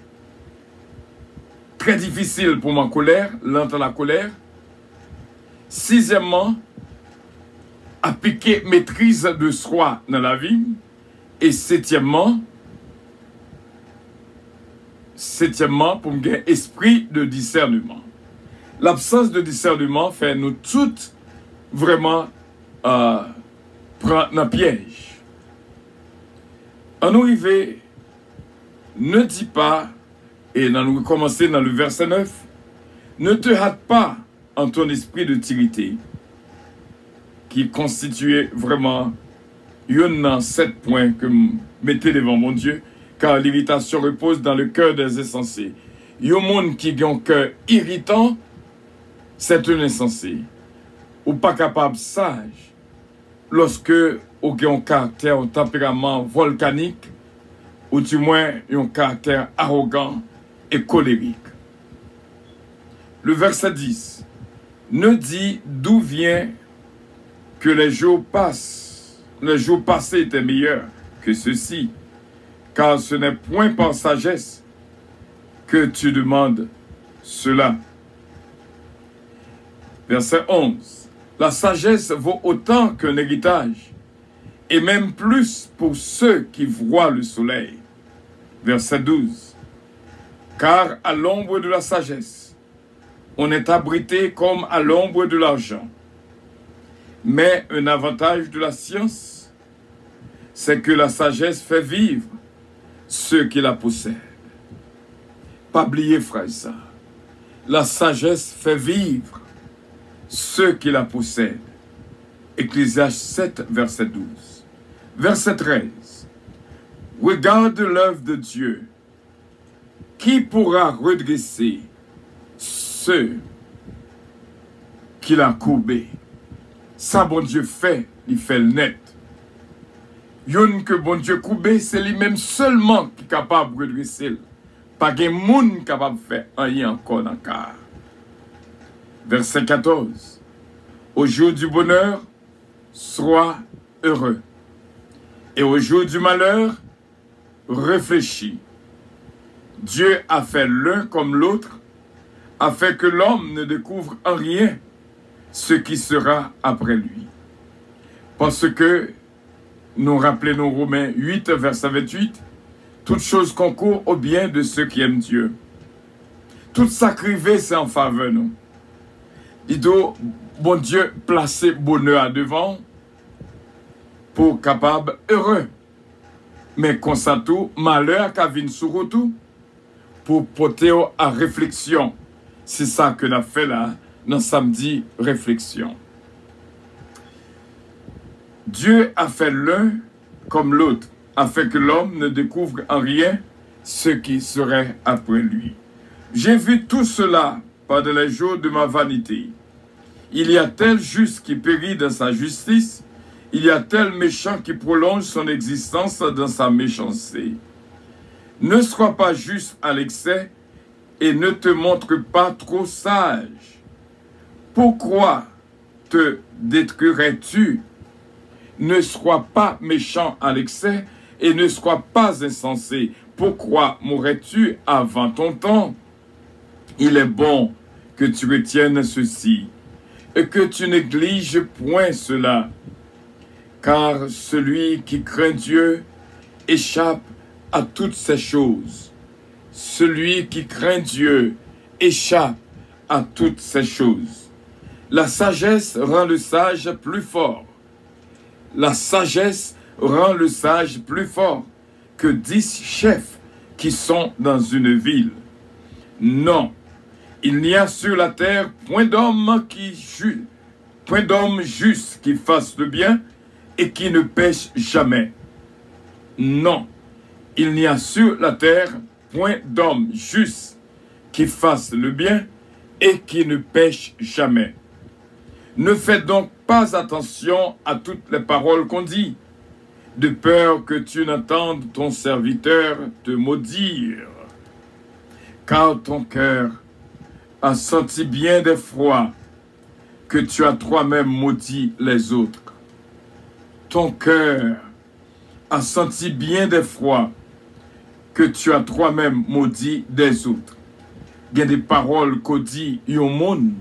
très difficile pour ma colère, l'entendre la colère. Sixièmement, appliquer maîtrise de soi dans la vie. Et septièmement, pour me gagner esprit de discernement. L'absence de discernement fait nous toutes vraiment prendre un piège. En arrivé, ne dis pas, et nous commencer dans le verset 9, ne te hâte pas en ton esprit de tirité, qui constituait vraiment un 7 points que je mettais devant mon Dieu, car l'irritation repose dans le cœur des insensés. Il y a un monde qui a un cœur irritant, c'est un insensé. Ou pas capable sage, lorsque vous avez un caractère, un tempérament volcanique, ou du moins un caractère arrogant et colérique. Le verset 10. Ne dis d'où vient que les jours passent. Les jours passés étaient meilleurs que ceux-ci, car ce n'est point par sagesse que tu demandes cela. Verset 11. La sagesse vaut autant qu'un héritage, et même plus pour ceux qui voient le soleil. Verset 12. Car à l'ombre de la sagesse, on est abrité comme à l'ombre de l'argent. Mais un avantage de la science, c'est que la sagesse fait vivre ceux qui la possèdent. Pas oublier, frère, ça. La sagesse fait vivre ceux qui la possèdent. Ecclésiaste 7, verset 12. Verset 13. Regarde l'œuvre de Dieu. Qui pourra redresser ceux qu'il a courbés? Ça, bon Dieu fait, il fait le net. Yon que bon Dieu courbé, c'est lui-même seulement qui est capable de redresser. Pas de monde capable de faire rien encore dans le cas. Verset 14. Au jour du bonheur, sois heureux. Et au jour du malheur, réfléchis. Dieu a fait l'un comme l'autre, afin que l'homme ne découvre en rien ce qui sera après lui. Parce que, nous rappelons Romains 8, verset 28, toute chose concourt au bien de ceux qui aiment Dieu. Tout sacrifié, c'est en faveur de nous. Il doit, bon Dieu, placer bonheur à devant pour capable heureux. Mais qu'on tout, malheur qu'a venu sur tout pour porter à réflexion. C'est ça que l'on fait là, dans samedi réflexion. Dieu a fait l'un comme l'autre, afin que l'homme ne découvre en rien ce qui serait après lui. J'ai vu tout cela pendant les jours de ma vanité. Il y a tel juste qui périt dans sa justice, Il y a tel méchant qui prolonge son existence dans sa méchanceté. Ne sois pas juste à l'excès et ne te montre pas trop sage. Pourquoi te détruirais-tu? Ne sois pas méchant à l'excès et ne sois pas insensé. Pourquoi mourrais-tu avant ton temps? Il est bon que tu retiennes ceci et que tu négliges point cela, car celui qui craint Dieu échappe à toutes ces choses. Celui qui craint Dieu échappe à toutes ces choses. La sagesse rend le sage plus fort. La sagesse rend le sage plus fort que 10 chefs qui sont dans une ville. Non, il n'y a sur la terre point d'homme juste qui fasse le bien et qui ne pêche jamais. Non, il n'y a sur la terre point d'homme juste qui fasse le bien et qui ne pêche jamais. Ne fais donc pas attention à toutes les paroles qu'on dit, de peur que tu n'entendes ton serviteur te maudire. Car ton cœur a senti bien des fois que tu as toi-même maudit les autres. Ton cœur a senti bien des fois que tu as toi-même maudit des autres. Il y a des paroles qu'on dit au monde,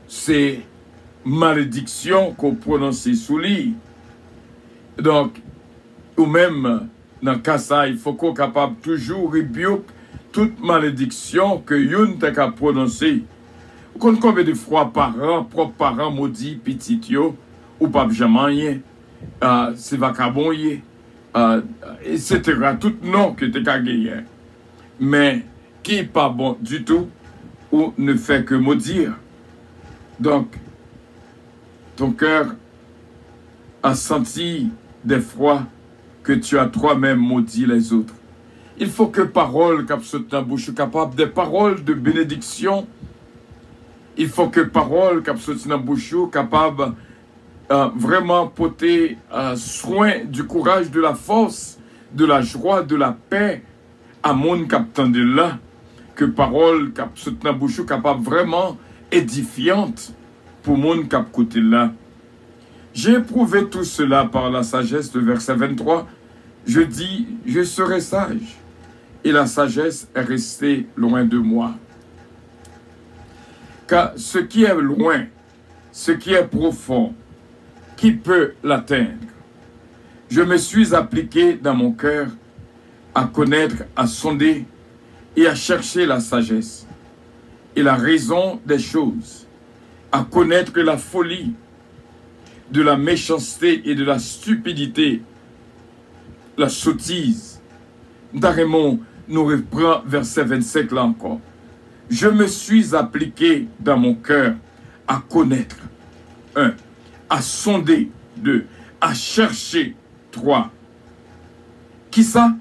c'est malédiction qu'on prononce sous lui. Donc, ou même, dans le cas ça, il faut qu'on soit capable toujours rebuke toute malédiction que yon t'a qu'à prononcer. Vous connaissez combien de fois parents, propres parents maudits, petits yo, ou pas jamais, c'est vacabon, etc. Tout nom que t'es qu'à gagner. Mais qui n'est pas bon du tout, ou ne fait que maudire. Donc, ton cœur a senti des fois que tu as toi-même maudit les autres. Il faut que paroles qui sortent dans la bouche capable des paroles de bénédiction. Il faut que paroles qui sortent dans la bouche capable vraiment porter soin du courage, de la force, de la joie, de la paix à mon capitaine de là. Que paroles qui sortent dans la bouche capable vraiment édifiante pour mon cap côté là. J'ai éprouvé tout cela par la sagesse, le verset 23. Je dis, je serai sage. Et la sagesse est restée loin de moi. Car ce qui est loin, ce qui est profond, qui peut l'atteindre? Je me suis appliqué dans mon cœur à connaître, à sonder et à chercher la sagesse et la raison des choses, à connaître la folie de la méchanceté et de la stupidité, la sottise. Raymond nous reprend verset 25 là encore. Je me suis appliqué dans mon cœur à connaître, 1, à sonder, 2, à chercher, 3. Qui ça?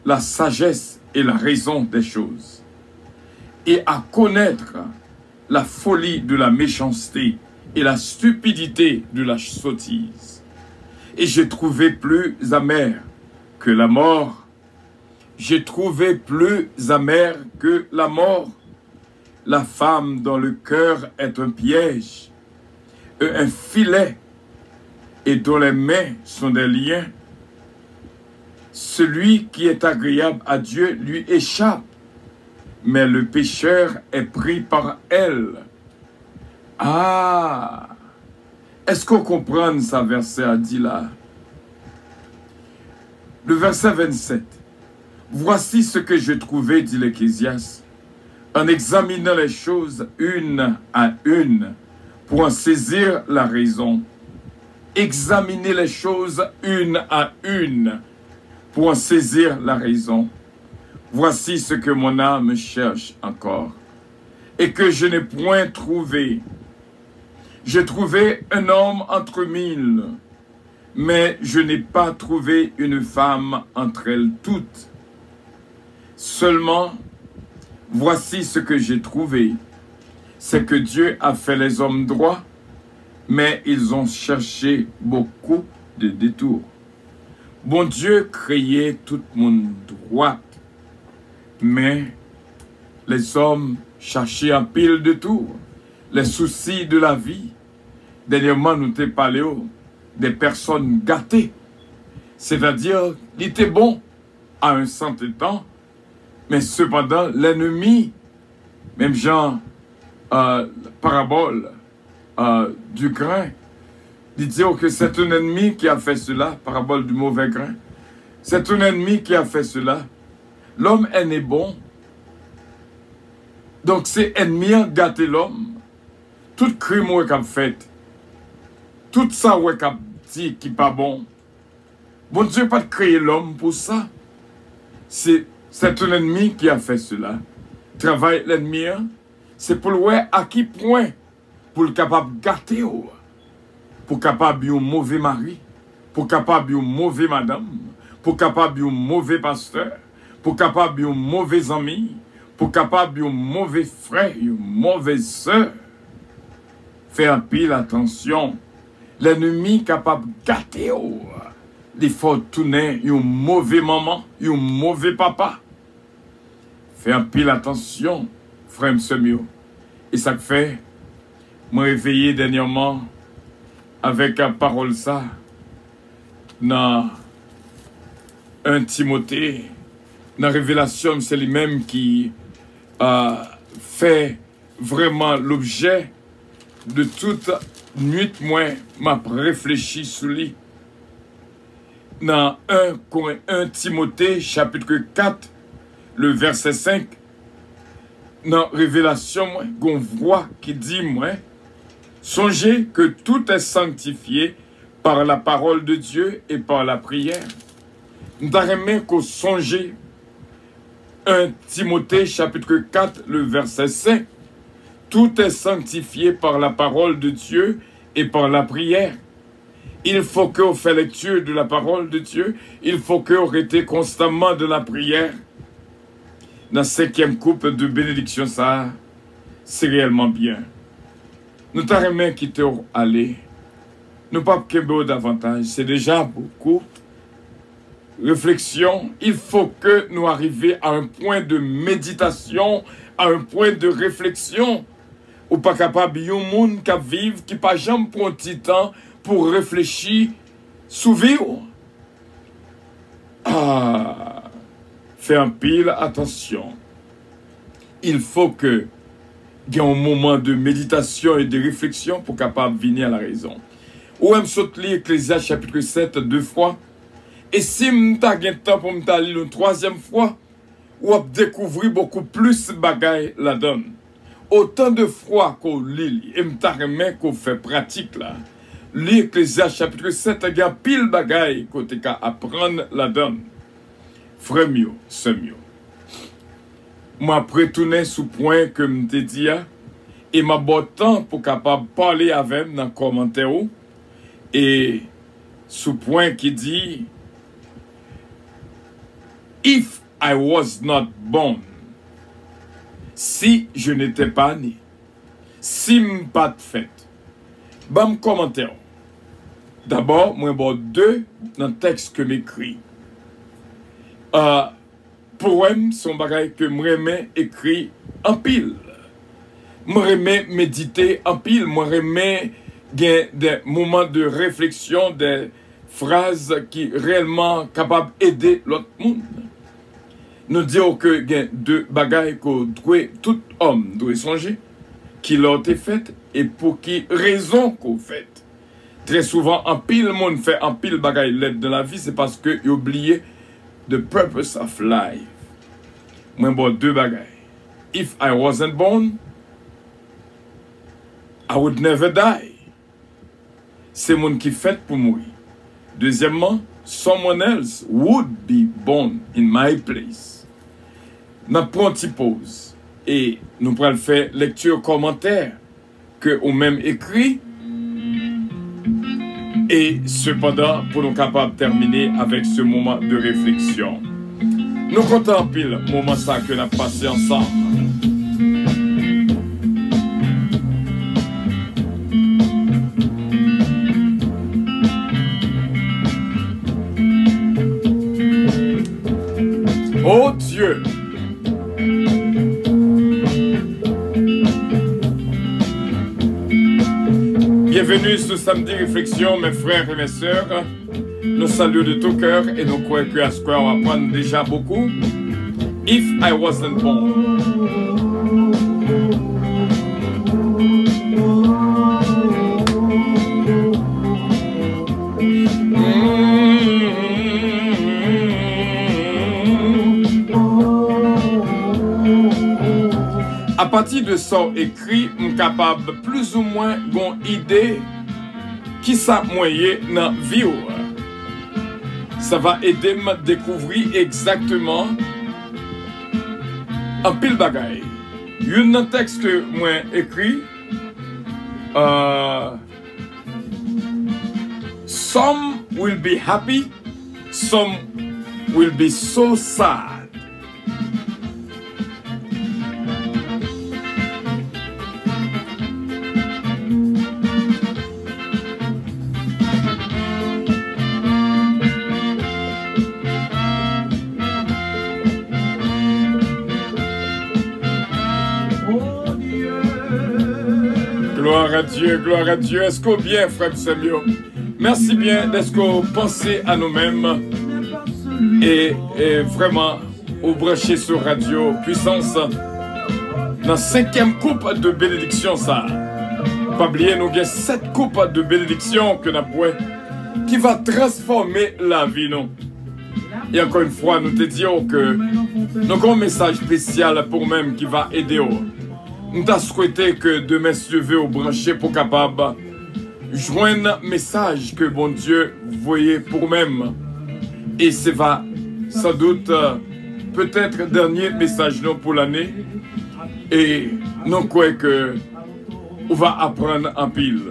La sagesse et la raison des choses. Et à connaître la folie de la méchanceté et la stupidité de la sottise. Et j'ai trouvé plus amer que la mort. J'ai trouvé plus amer que la mort. La femme dont le cœur est un piège, un filet, et dont les mains sont des liens. Celui qui est agréable à Dieu lui échappe, mais le pécheur est pris par elle. Ah! Est-ce qu'on comprend ça verset a dit là? Le verset 27. Voici ce que j'ai trouvé, dit l'Ecclésiaste, en examinant les choses une à une, pour en saisir la raison. Examiner les choses une à une, pour en saisir la raison. Voici ce que mon âme cherche encore, et que je n'ai point trouvé. J'ai trouvé un homme entre 1000, mais je n'ai pas trouvé une femme entre elles toutes. Seulement, voici ce que j'ai trouvé, c'est que Dieu a fait les hommes droits mais ils ont cherché beaucoup de détours. Bon Dieu créait tout le monde droit, mais les hommes cherchaient un pile de tours. Les soucis de la vie. Dernièrement, nous t'ai parlé des personnes gâtées. C'est-à-dire, il était bon à un certain temps, mais cependant, l'ennemi, même genre, parabole du grain, il dit que c'est un ennemi qui a fait cela, parabole du mauvais grain. C'est un ennemi qui a fait cela. L'homme est né bon. Donc, c'est ennemi a gâté l'homme. Tout crime qu'il a fait, tout ça qu'il a dit qui n'est pas bon. Bon Dieu n'a pas créé l'homme pour ça. C'est un ennemi qui a fait cela. Travail l'ennemi, c'est pour le voir à qui point, pour le capable de gâter, pour capable de un mauvais mari, pour capable de un mauvais madame, pour capable de un mauvais pasteur, pour capable de un mauvais ami, pour capable de un mauvais frère, une mauvaise soeur. Faire pile attention. L'ennemi capable de gâter, il faut tourner un mauvais maman, un mauvais papa. Faire pile attention, frère Msemio. Et ça fait, me réveiller dernièrement avec la parole ça, dans 1 Timothée, dans la révélation, c'est lui-même qui fait vraiment l'objet de toute nuit, moi, m'a réfléchi sur lui. Dans 1 Timothée, chapitre 4, le verset 5, dans Révélation, moi, qu'on voit qui dit, moi, songez que tout est sanctifié par la parole de Dieu et par la prière. Nous avons qu'on songe 1 Timothée, chapitre 4, le verset 5. Tout est sanctifié par la parole de Dieu et par la prière. Il faut qu'on fasse lecture de la parole de Dieu. Il faut qu'on reste constamment de la prière. Dans la 5e coupe de bénédiction, ça, c'est réellement bien. Nous t'arrêtons quitter aller. Nous pas qu'un davantage. C'est déjà beaucoup. Réflexion. Il faut que nous arrivions à un point de méditation, à un point de réflexion. Ou pas capable, il y a un monde qui vit, qui pas jamais prend un petit temps pour réfléchir, souvivre. Fais un pile attention. Il faut que il y ait un moment de méditation et de réflexion pour capable venir à la raison. Ou même sauter l'Ecclésiaste chapitre 7 2 fois. Et si je n'ai temps pour me lire une 3e fois, ou découvrir beaucoup plus de bagailles la donne. Autant de fois qu'on lit et qu'on fait pratique là. L'Ecclésiaste chapitre 7, il y a pile bagaille côté qu'à apprendre la donne. Frère mieux, c'est mieux. Moi, retourner sous point que je t'ai dit, et m'a bon temps pour capable parler avec dans le commentaire, et sous point qui dit, If I was not born, si je n'étais pas né, si je n'ai pas de fait, bon commentaire. D'abord, moi, bon, 2 dans le texte que m'écrit. Poème, son bagage que moi écrit en pile. Moi méditer en pile. Moi des moments de réflexion, des phrases qui réellement capables d'aider l'autre monde. Nous disons que il y a 2 bagages que tout homme doit songer, qui l'ont été fait et pour qui raison qu'on fait. Très souvent, en pile monde fait en pile bagaille l'aide de la vie, c'est parce que il oublié the purpose of life. Moi, bon, 2 bagailles. If I wasn't born, I would never die. C'est mon qui fait pour mourir. Deuxièmement, someone else would be born in my place. Nous prenons une petite pause et nous pourrons faire lecture commentaire que ou même écrit. Et cependant, pour nous capables de terminer avec ce moment de réflexion. Nous comptons pile le moment ça que nous avons passé ensemble. Dieu. Bienvenue sur Samedi Réflexion, mes frères et mes sœurs. Nous saluons de tout cœur et nous croyons qu'à ce qu'on va apprendre déjà beaucoup. If I wasn't born. À partir de ça écrit, je suis capable plus ou moins d'une idée qui ça moyen dans la vie. Ça va aider à découvrir exactement un pile bagaille. Il y a un texte que moi écrit. Some will be happy, some will be so sad. Gloire à Dieu, gloire à Dieu. Est-ce qu'on bien, frère Samuel? Merci bien d'être qu'on pensez à nous-mêmes et vraiment au brancher sur Radio Puissance dans la 5e coupe de bénédiction. Ça, pas oublier, nous avons 7 coupes de bénédiction que nous avons qui va transformer la vie. Non? Et encore une fois, nous te disons que nous avons un message spécial pour même qui va aider. Nous t'as souhaité que demain se lever au brancher pour capable joindre un message que bon Dieu voyait pour même. Et c'est va sans doute peut-être dernier message non pour l'année. Et nous croyons que on va apprendre en pile.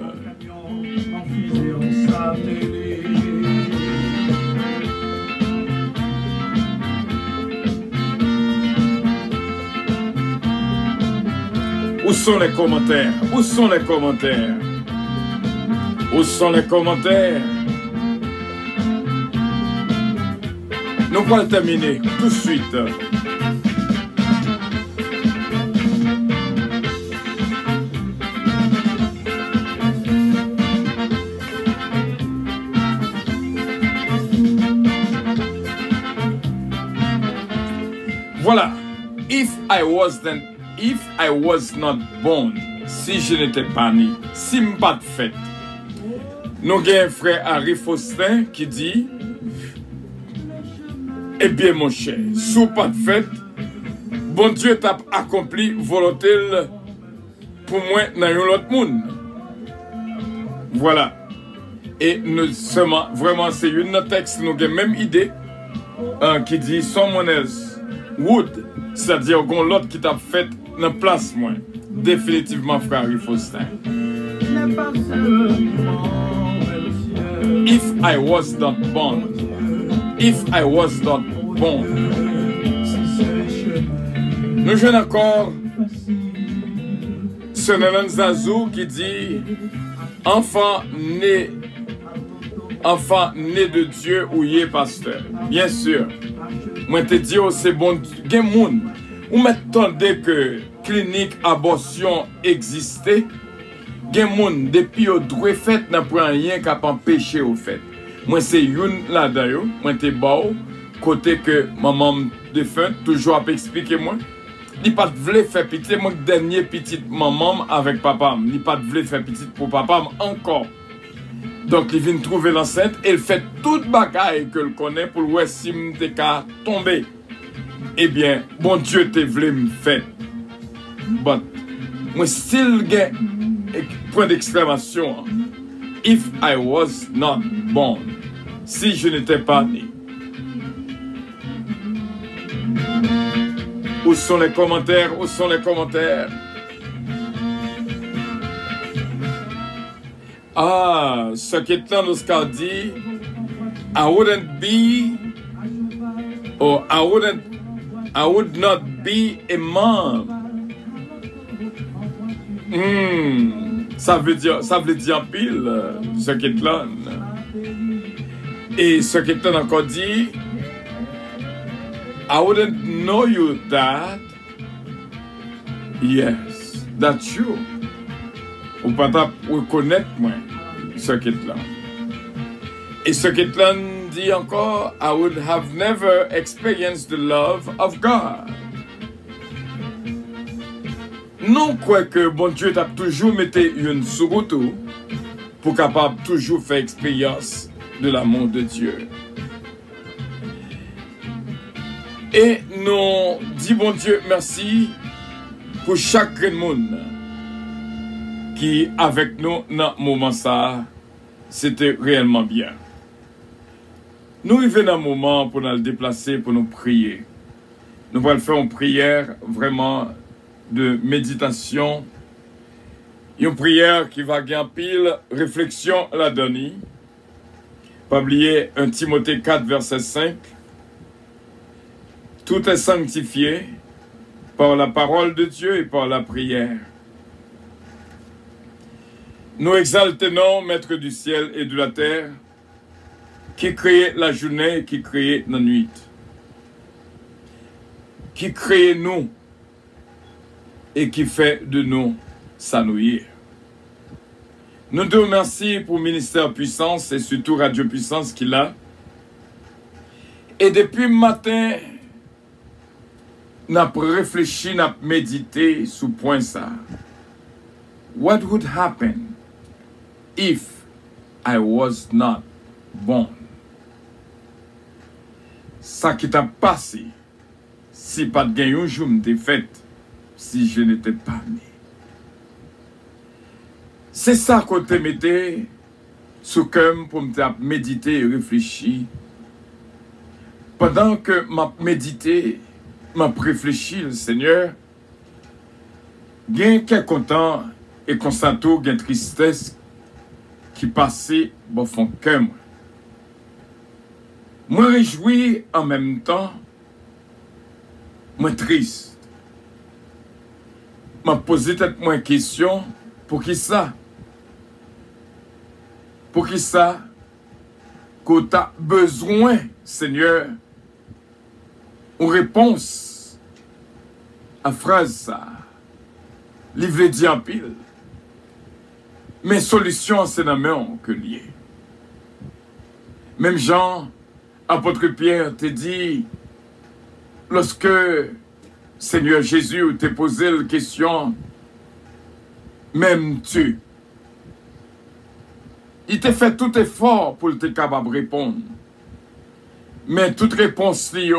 Où sont les commentaires? Où sont les commentaires? Où sont les commentaires? Nous allons terminer tout de suite. Voilà. If I was not born, si je n'étais pas né, si je n'étais pas fait. Nous avons un frère Harry Faustin qui dit: eh bien mon cher, si vous pas fait, bon Dieu t'a accompli volonté pour moi dans l'autre monde. Voilà. Et nous sommes vraiment, c'est une texte, nous avons la même idée qui dit someone else would, c'est-à-dire qu'on l'autre qui t'a fait dans place moi. Définitivement frère Harry Faustin. If I was not born, if I was not born. Nous jouons encore Sonalan Zazou qui dit enfant né de Dieu ou yé pasteur. Bien sûr. Moi te dis c'est bon gen moun. Ou m'attendez que clinique abortion existait. Gen moun depuis au droit fait n'a pas rien qu'à empêcher au fait. Moi c'est une là d'ailleurs, moi te bao côté que maman défunt toujours a expliquer moi. Ni pas vle faire petit moi dernier petite maman avec papa, ni pas vle faire petite pour papa encore. Donc il vient trouver l'enceinte et il fait toute bagaille que le connaît pour voir si m'te ka tomber. Eh bien, bon Dieu te vle me fait. But moi still get point d'exclamation. If I was not born, si je n'étais pas né. Où sont les commentaires? Où sont les commentaires? Ah, ce qui est là, nous dit, I would not be a mom. Ça veut dire pile, ce qui est là. Et ce qui est là encore dit, I wouldn't know you, Dad. Yes, that's you. Ou pas reconnaître moi, ce qui est là. Et ce qui est là dit encore, I would have never experienced the love of God. Non, quoi que bon Dieu t'a toujours mis une sur route pour capable toujours faire expérience de l'amour de Dieu. Et nous dit bon Dieu merci pour chaque monde qui avec nous dans ce moment ça, c'était réellement bien. Nous arrivons dans un moment pour nous déplacer, pour nous prier. Nous allons faire une prière vraiment de méditation. Une prière qui va gagner pile réflexion la donner. Pas oublier 1 Timothée 4, verset 5. Tout est sanctifié par la parole de Dieu et par la prière. Nous exaltons Maître du ciel et de la terre, qui crée la journée et qui crée la nuit. Qui crée nous et qui fait de nous sa nouille. Nous te remercions pour le ministère Puissance et surtout Radio Puissance qu'il a. Et depuis le matin, nous avons réfléchi, nous avons médité sur ce point ça. What would happen if I was not born? Ça qui t'a passé, si pas de gain un jour m'était fait, si je n'étais pas né. C'est ça qu'on te mettait sous cœur pour me méditer et réfléchir. Pendant que m'a médité, m'a réfléchi, le Seigneur, gain qu'est content et constato gain tristesse qui passait au fond de cœur. Moi réjoui en même temps, moi triste. M'a posé peut-être moins question, pour qui ça? Pour qui ça? Que tu as besoin, Seigneur, une réponse à phrase ça. Livre dit en pile. Mais solution, c'est la même que lié. Même Jean, apôtre Pierre, te dit, lorsque Seigneur Jésus t'a posé la question, m'aimes-tu? Il t'a fait tout effort pour être capable de répondre. Mais toute réponse liée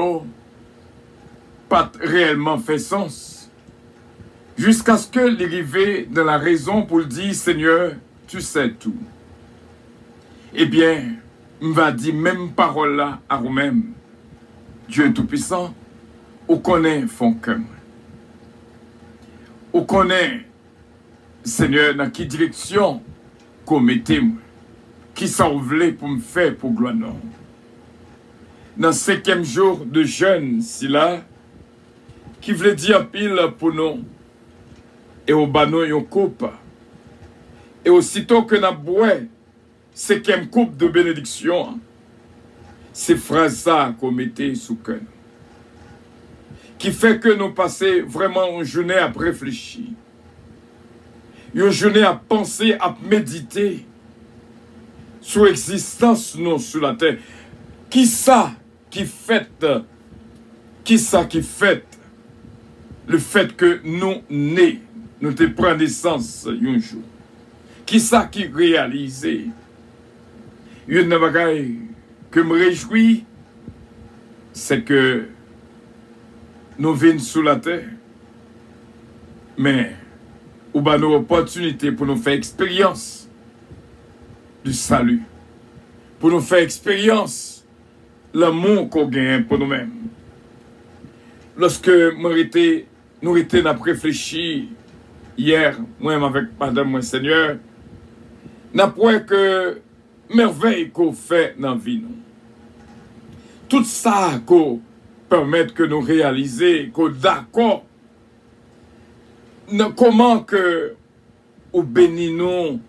pas réellement fait sens. Jusqu'à ce que l'arrivée de la raison pour le dire, Seigneur, tu sais tout. Eh bien, on va dire même parole là à vous-même. Dieu Tout-Puissant, on connaît fond cœur. On connaît, Seigneur, dans quelle direction qu'on mettait, qui s'en voulait pour me faire pour gloire non. Dans le 5e jour de jeûne, si là, qui voulait dire pile pour nous, et au banon yon coupe, et aussitôt que nous boit 5e coupe de bénédiction, c'est phrase ça qu'on mettait sous cœur. Qui fait que nous passons vraiment une journée à réfléchir. Une journée à penser, à méditer sur l'existence nous sur la terre. Qui ça qui fait le fait que nous nés, nous te prenons naissance un jour. Qui ça qui réalise? Une bagaille que me réjouis, c'est que nous venons sous la terre, mais nous avons une opportunité pour nous faire expérience du salut, pour nous faire expérience l'amour qu'on gagne pour nous-mêmes. Lorsque nous étions réfléchi hier, moi-même avec Madame, mon Seigneur, nous avons que merveille qu'on fait dans la vie. Tout ça qu'on permettre que nous réaliser, qu'on d'accord, comment que nous bénissons,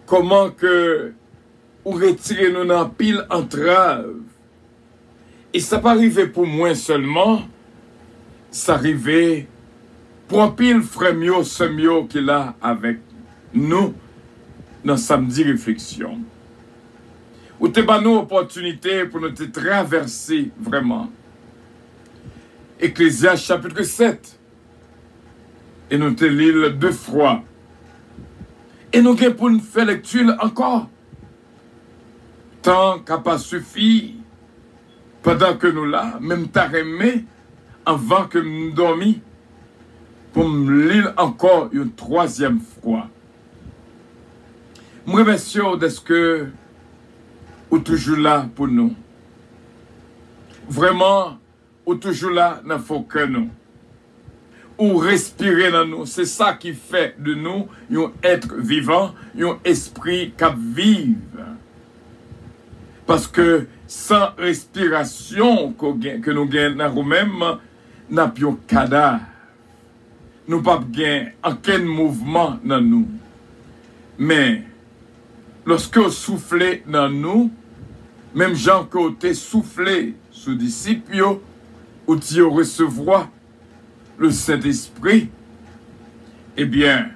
comment que nous retirons nous dans pile entrave, Et ça pas arrivé pour moi seulement, ça arrivé pour un pile frère mio, sœur mio qui est là avec nous dans samedi réflexion. Ou te ba nous opportunité pour nous te traverser vraiment. Ecclésiaste chapitre 7. Et nous te lire 2 fois. Et nous avons pour nous faire lecture encore. Tant qu'à pas suffi, pendant que nous là, même t'as aimé, avant que nous dormions, pour me lire encore une 3e fois. Je remercie d'être que vous êtes toujours là pour nous. Vraiment, vous êtes toujours là dans le cœur nous. Ou respirer dans nous. C'est ça qui fait de nous un être vivant, un esprit qui vive. Parce que sans respiration que nous gagnons dans nous-mêmes, nous n'avons pas de cadavre. Nous n'avons pas aucun mouvement dans nous. Mais, lorsque vous soufflez dans nous, même gens qui ont été soufflés sous disciples, ou qui recevoir le Saint-Esprit, eh bien,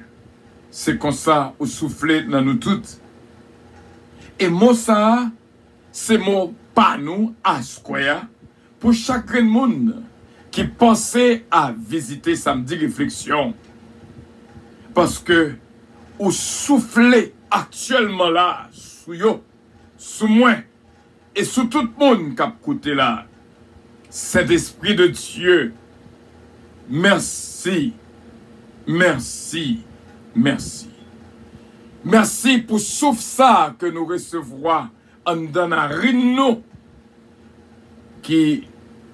c'est comme ça, vous soufflez dans nous toutes. Et moi, ça, c'est mon pas nous, à Square, pour chacun de monde qui pensait à visiter samedi réflexion. Parce que, vous soufflez actuellement là, sous yo, sous moi, et sous tout le monde qui a écouté là. Saint-Esprit de Dieu, merci, merci, merci. Merci pour souffle ça que nous recevrons en donnant nous qui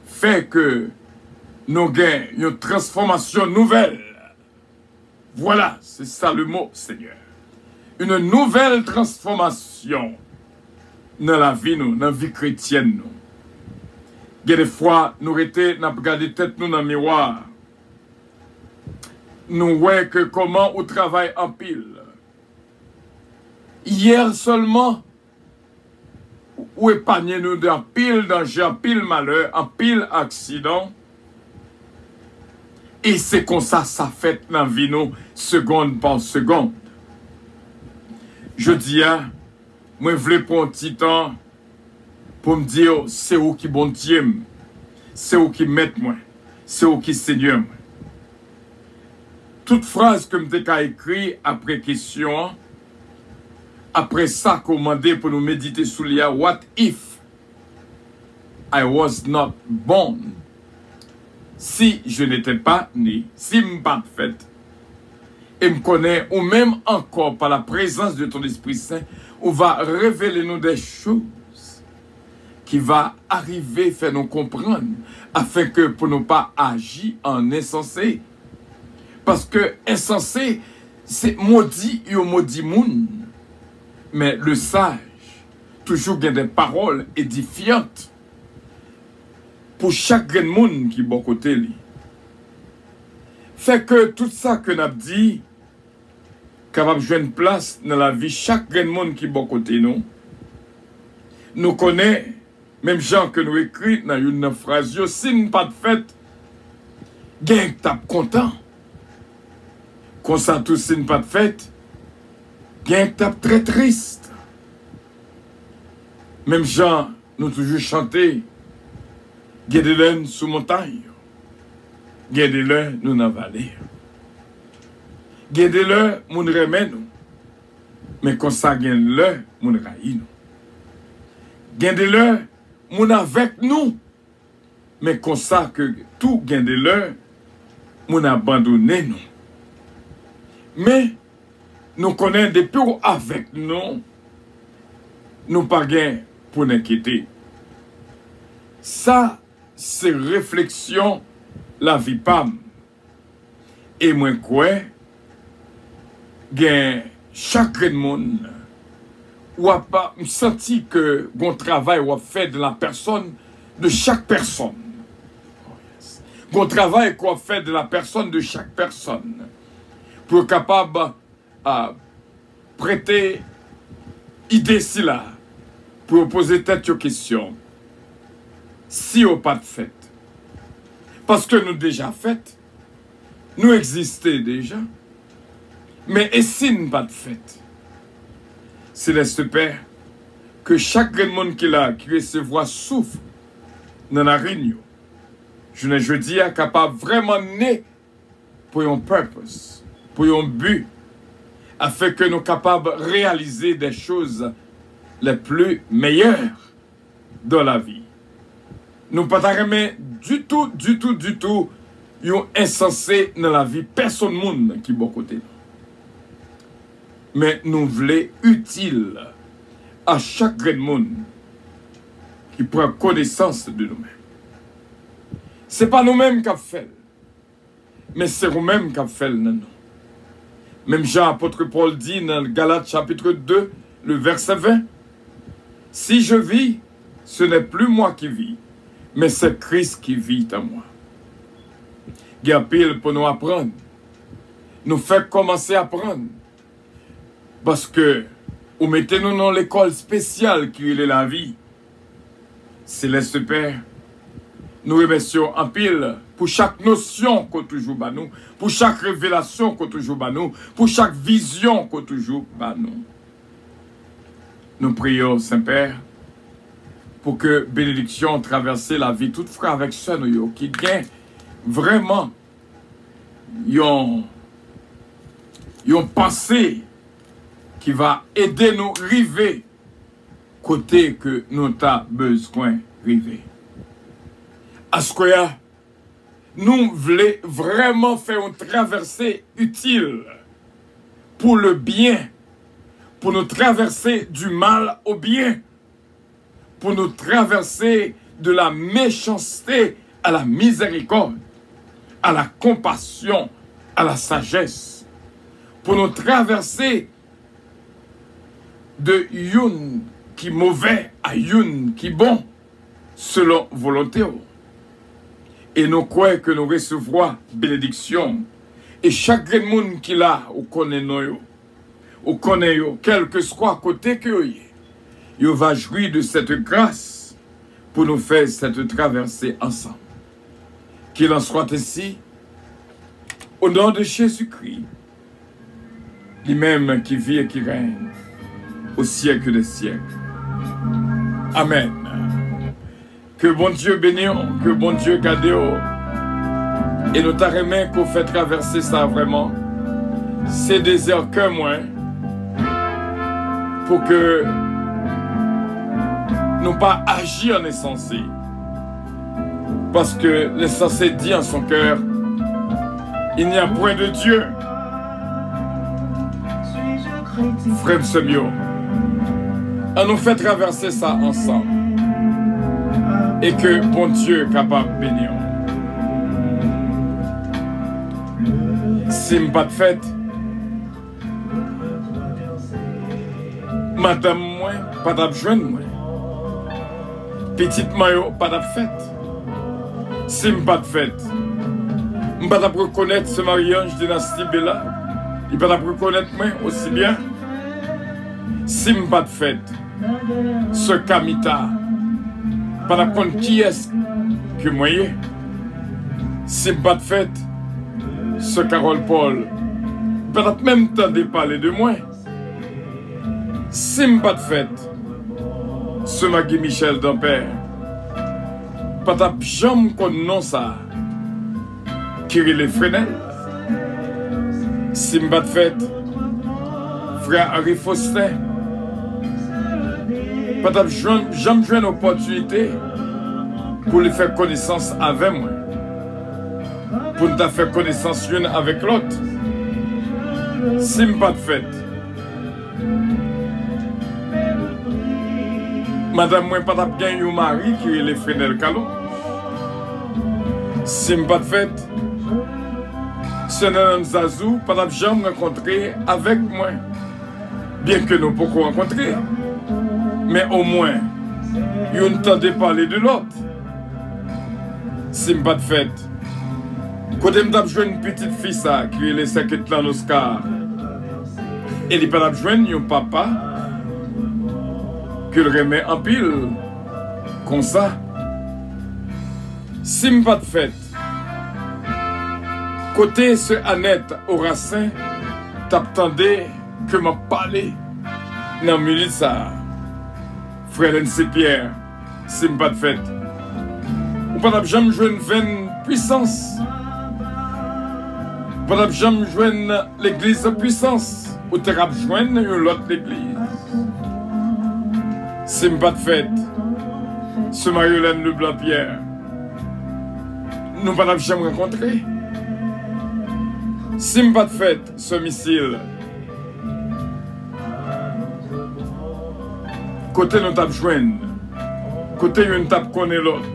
fait que nous gagnons une transformation nouvelle. Voilà, c'est ça le mot, Seigneur. Une nouvelle transformation dans la vie, nous, dans la vie chrétienne. Nous. Il y a des fois, nous avons regardé tête nous dans le miroir. Nous voyons que comment on travaille en pile. Hier seulement, ou épargner nous d'un pile danger, en pile malheur, en pile accident. Et c'est comme ça fait dans la vie nous, seconde par seconde. Je dis, moi, je voulais prendre un petit temps pour me dire, c'est où qui bon Dieu, c'est où qui met moi, c'est où qui Seigneur moi. Toute phrase que je t'ai écrit après question, après ça, commandé pour nous méditer sur l'IA, what if I was not born? Si je n'étais pas né, si je n'étais pas fait, et me connaît, ou même encore par la présence de ton Esprit Saint, on va révéler nous des choses qui va arriver, faire nous comprendre, afin que pour ne pas agir en insensé. Parce que insensé, c'est maudit et maudit moun. Mais le sage, toujours gagne des paroles édifiantes pour chaque grand monde qui est bon côté lui. Fait que tout ça que nous avons dit, capable de jouer une place dans la vie, chaque grand monde qui est bon côté nous, nous connaît, même gens que nous écrit dans une phrase, si nous pas de fête, gagne tape content. Comme ça, tout si nous pas de fête, gagne tape très triste. Même gens, nous toujours chanter, Guédelen sous montagne, Guédelen nous dans vallée. Guédelen moun remet nous, mais comme ça Guédelen moun raï nous. Guédelen moun avec nous, mais comme ça que tout Guédelen moun abandonné nous. Mais nous connaissons des purs avec nous, nous pas gain pour n'inquiéter. Ça, c'est réflexion, la vie pam. Et moi, quoi, gain chaque monde, ou a pas senti que bon travail ou a fait de la personne, de chaque personne. Bon travail qu'on fait de la personne, de chaque personne. Pour être capable à prêter idée si là, pour poser tête aux questions. si on pas de fait. Parce que nous déjà fait, nous existons déjà. Mais et si nous pas de fait? Céleste Père, que chaque monde qui l'a, qui recevoir souffle dans la réunion, je ne jeudi est capable vraiment né pour un purpose, pour un but, afin que nous soyons capables de réaliser des choses les plus meilleures dans la vie. Nous ne pouvons pas remettre du tout, yon insensé dans la vie, personne monde qui est bon côté. Mais nous voulons utile à chaque grand monde qui prend connaissance de nous-mêmes. Ce n'est pas nous-mêmes qui avons fait, mais c'est nous-mêmes qui avons fait. Même Jean-Apôtre Paul dit dans Galates chapitre 2, le verset 20, « Si je vis, ce n'est plus moi qui vis, mais c'est Christ qui vit en moi. » Il y a pile pour nous apprendre. Nous fait commencer à apprendre. Parce que, vous mettez-nous dans l'école spéciale qui est la vie. Céleste Père, nous remercions en pile pour chaque notion qu'on toujours bat nous, pour chaque révélation qu'on toujours bat nous, pour chaque vision qu'on toujours bat nous. Nous prions, Saint-Père, pour que bénédiction traverse la vie toute frère avec ça, nous, qui gagne vraiment yon pensée qui va aider nous arriver côté que nous avons besoin d'arriver. Askoya, nous voulons vraiment faire une traversée utile pour le bien, pour nous traverser du mal au bien, pour nous traverser de la méchanceté à la miséricorde, à la compassion, à la sagesse, pour nous traverser de youn qui mauvais à youn qui bon, selon volonté. Et nous croyons que nous recevrons bénédiction. Et chaque monde qui l'a, ou connaît nous, ou connaît yo, quel que soit côté que yo va jouir de cette grâce pour nous faire cette traversée ensemble. Qu'il en soit ainsi, au nom de Jésus-Christ, lui-même qui vit et qui règne au siècle des siècles. Amen. Que bon Dieu bénisse, que bon Dieu garde, et nous t'arrêtons qu'on fait traverser ça vraiment. C'est des heures que moins, pour que nous pas agir en insensé. Parce que l'insensé dit en son cœur, il n'y a point de Dieu. Frère Semio, on nous fait traverser ça ensemble. Et que bon Dieu est capable de bénir. Si je n'ai pas de fête, madame moi, pas de jeune moi. Petite maillot, pas de fête. Si je n'ai pas de fête, je ne peux pas reconnaître ce mariage de Dynastie Bella. Il ne peut pas reconnaître moi aussi bien. Si je n'ai pas de fête, ce Kamita, pas de compte qui est-ce que moi. Si je n'ai pas de fête, ce Carole Paul, peut-être même temps de parler de moi. Si je n'ai pas de fête, ce Magui Michel d'Ampère, peut-être jamais qu'on non ça, qui est les Fresnel. Si je n'ai pas de fête, frère Henri Faustin, peut-être jamais j'ai une opportunité pour lui faire connaissance avec moi. Pour nous faire connaissance l'une avec l'autre. Si je n'ai pas de fête, madame, moi, pas de gagner un mari qui est les Fresnel Calon. Si je n'ai pas de fête, ce Nanan Zazou, pas de jamais rencontrer avec moi. Bien que nous pouvons rencontrer. Mais au moins, il ne tendait parler de l'autre. Si je n'ai pas de fête, quand je suis une petite fille ça, qui est les 5 ans Oscar, et il pas jouer un papa que le remet en pile, comme ça. Si je pas de fête, côté ce Annette au racin, t'attendais que m'a parlé dans le milieu de ça. Frère N.C. Pierre, si je pas de fête. Ou pas jamais jouer une vaine puissance. Ou pas jamais jouer l'église de puissance. Ou tu vas joindre une autre église. Si je pas de fête. Ce Marie-Hélène Leblanc-Pierre. Nous ne jamais rencontré. Si je pas de fête, ce missile. Côté nous tape joindre. Côté une tape connaît l'autre.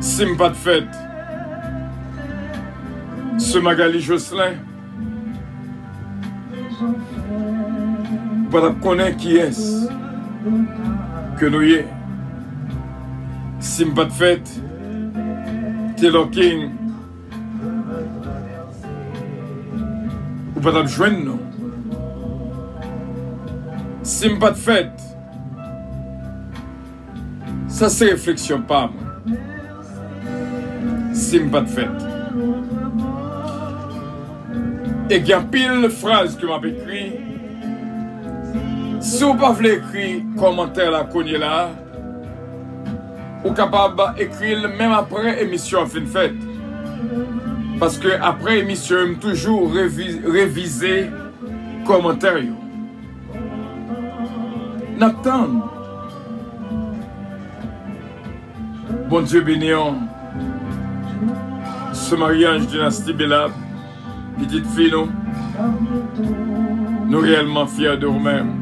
Si je pas de fête. Ce Magali Jocelyn. Pas de connaître qui est-ce que nous y est. Si je pas de fête. Taylor King. Ou pas de joindre nous. Si je pas de fête. Ça c'est réflexion pas moi. Si je pas de fête. Et il y a pile de phrases que m'a écrit. Si vous ne pouvez pas écrire commentaire là qu'on est là, vous êtes capable d'écrire même après l'émission fin faite. Parce que après l'émission, je toujours réviser commentaire. N'attends. Bon Dieu béni, ce mariage dynastie Bellab, petite fille, nous réellement fiers de nous-mêmes.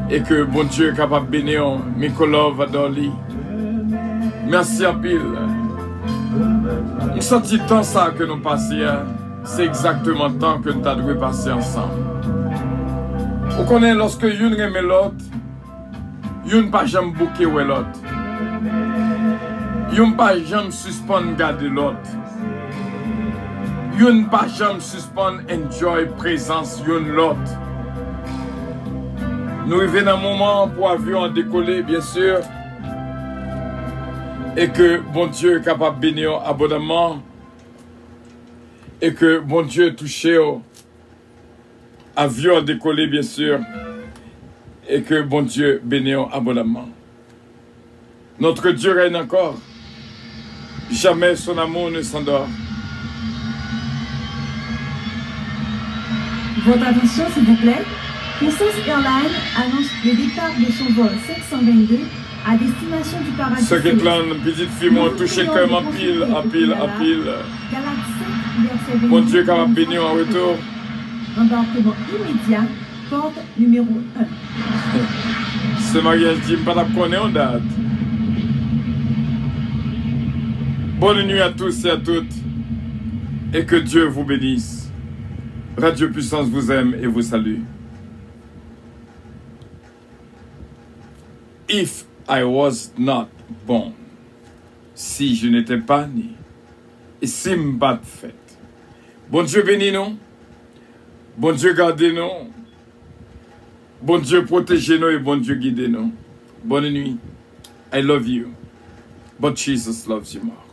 Et que bon Dieu est capable de bénir Mikolov Adorli. Merci à pile. On sentit tant ça que nous passions. C'est exactement le temps que nous devons passer ensemble. On connaît lorsque une remet l'autre, une pas jamais bouquer ou l'autre. Une pas jamais suspendre garder l'autre. Une pas jamais suspendre enjoy présence une l'autre. Nous arrivons dans un moment pour avion décoller, bien sûr. Et que bon Dieu est capable de bénir abondamment. Et que bon Dieu est touché au avion décoller, bien sûr. Et que bon Dieu bénir abondamment. Notre Dieu règne encore. Jamais son amour ne s'endort. Votre attention, s'il vous plaît. Princess Airlines annonce le départ de son vol 722 à destination du paradis. Ce qui est là, une petite fille m'a touché comme en pile, à pile, à pile. Mon Dieu, capable de bénir en retour. Embarquement immédiat, porte numéro 1. Ce mariage dit, pas la connaître en date. Bonne nuit à tous et à toutes. Et que Dieu vous bénisse. Radio Puissance vous aime et vous salue. If I was not born, si je n'étais pas né, et si je n'ai pas fait. Bon Dieu bénis nous, bon Dieu gardez nous, bon Dieu protégez nous et bon Dieu guidez nous. Bonne nuit. I love you, but Jesus loves you more.